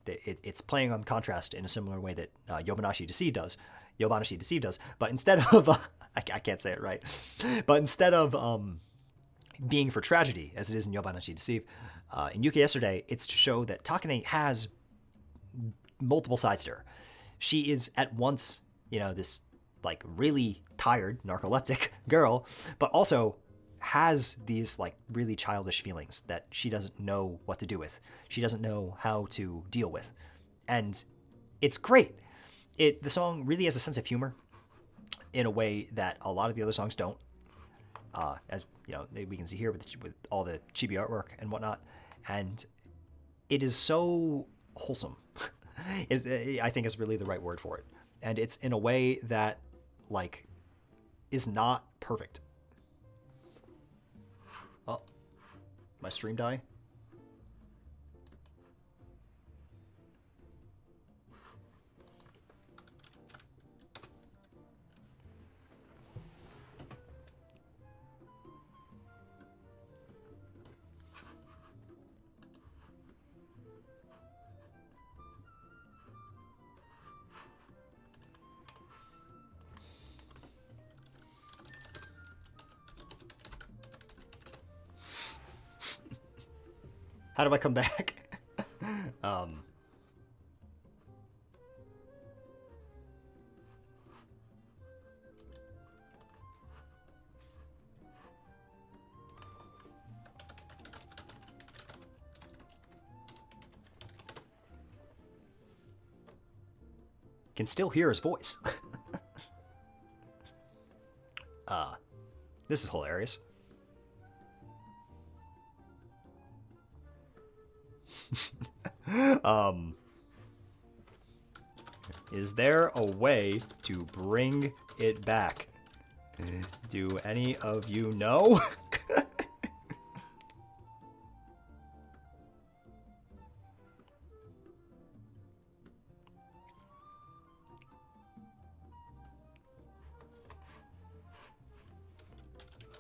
It's playing on contrast in a similar way that Yobanashi Deceived does. But instead of I can't say it right, but instead of being for tragedy, as it is in Yobanashi Deceived, in UK Yesterday, it's to show that Takane has multiple sides to her. She is at once, this really tired, narcoleptic girl, but also has these really childish feelings that she doesn't know what to do with. She doesn't know how to deal with. And it's great. The song really has a sense of humor in a way that a lot of the other songs don't. As we can see here with all the chibi artwork and whatnot. And it is so wholesome. I think is really the right word for it. And it's in a way that is not perfect. Oh, my stream die? How do I come back? Can still hear his voice. This is hilarious. Is there a way to bring it back? Do any of you know?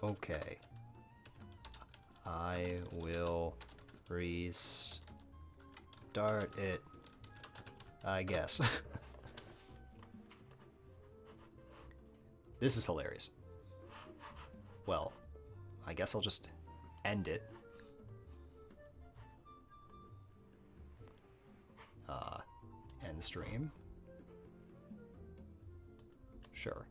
Okay. I will restart it, I guess. This is hilarious. Well, I guess I'll just end it. End stream. Sure.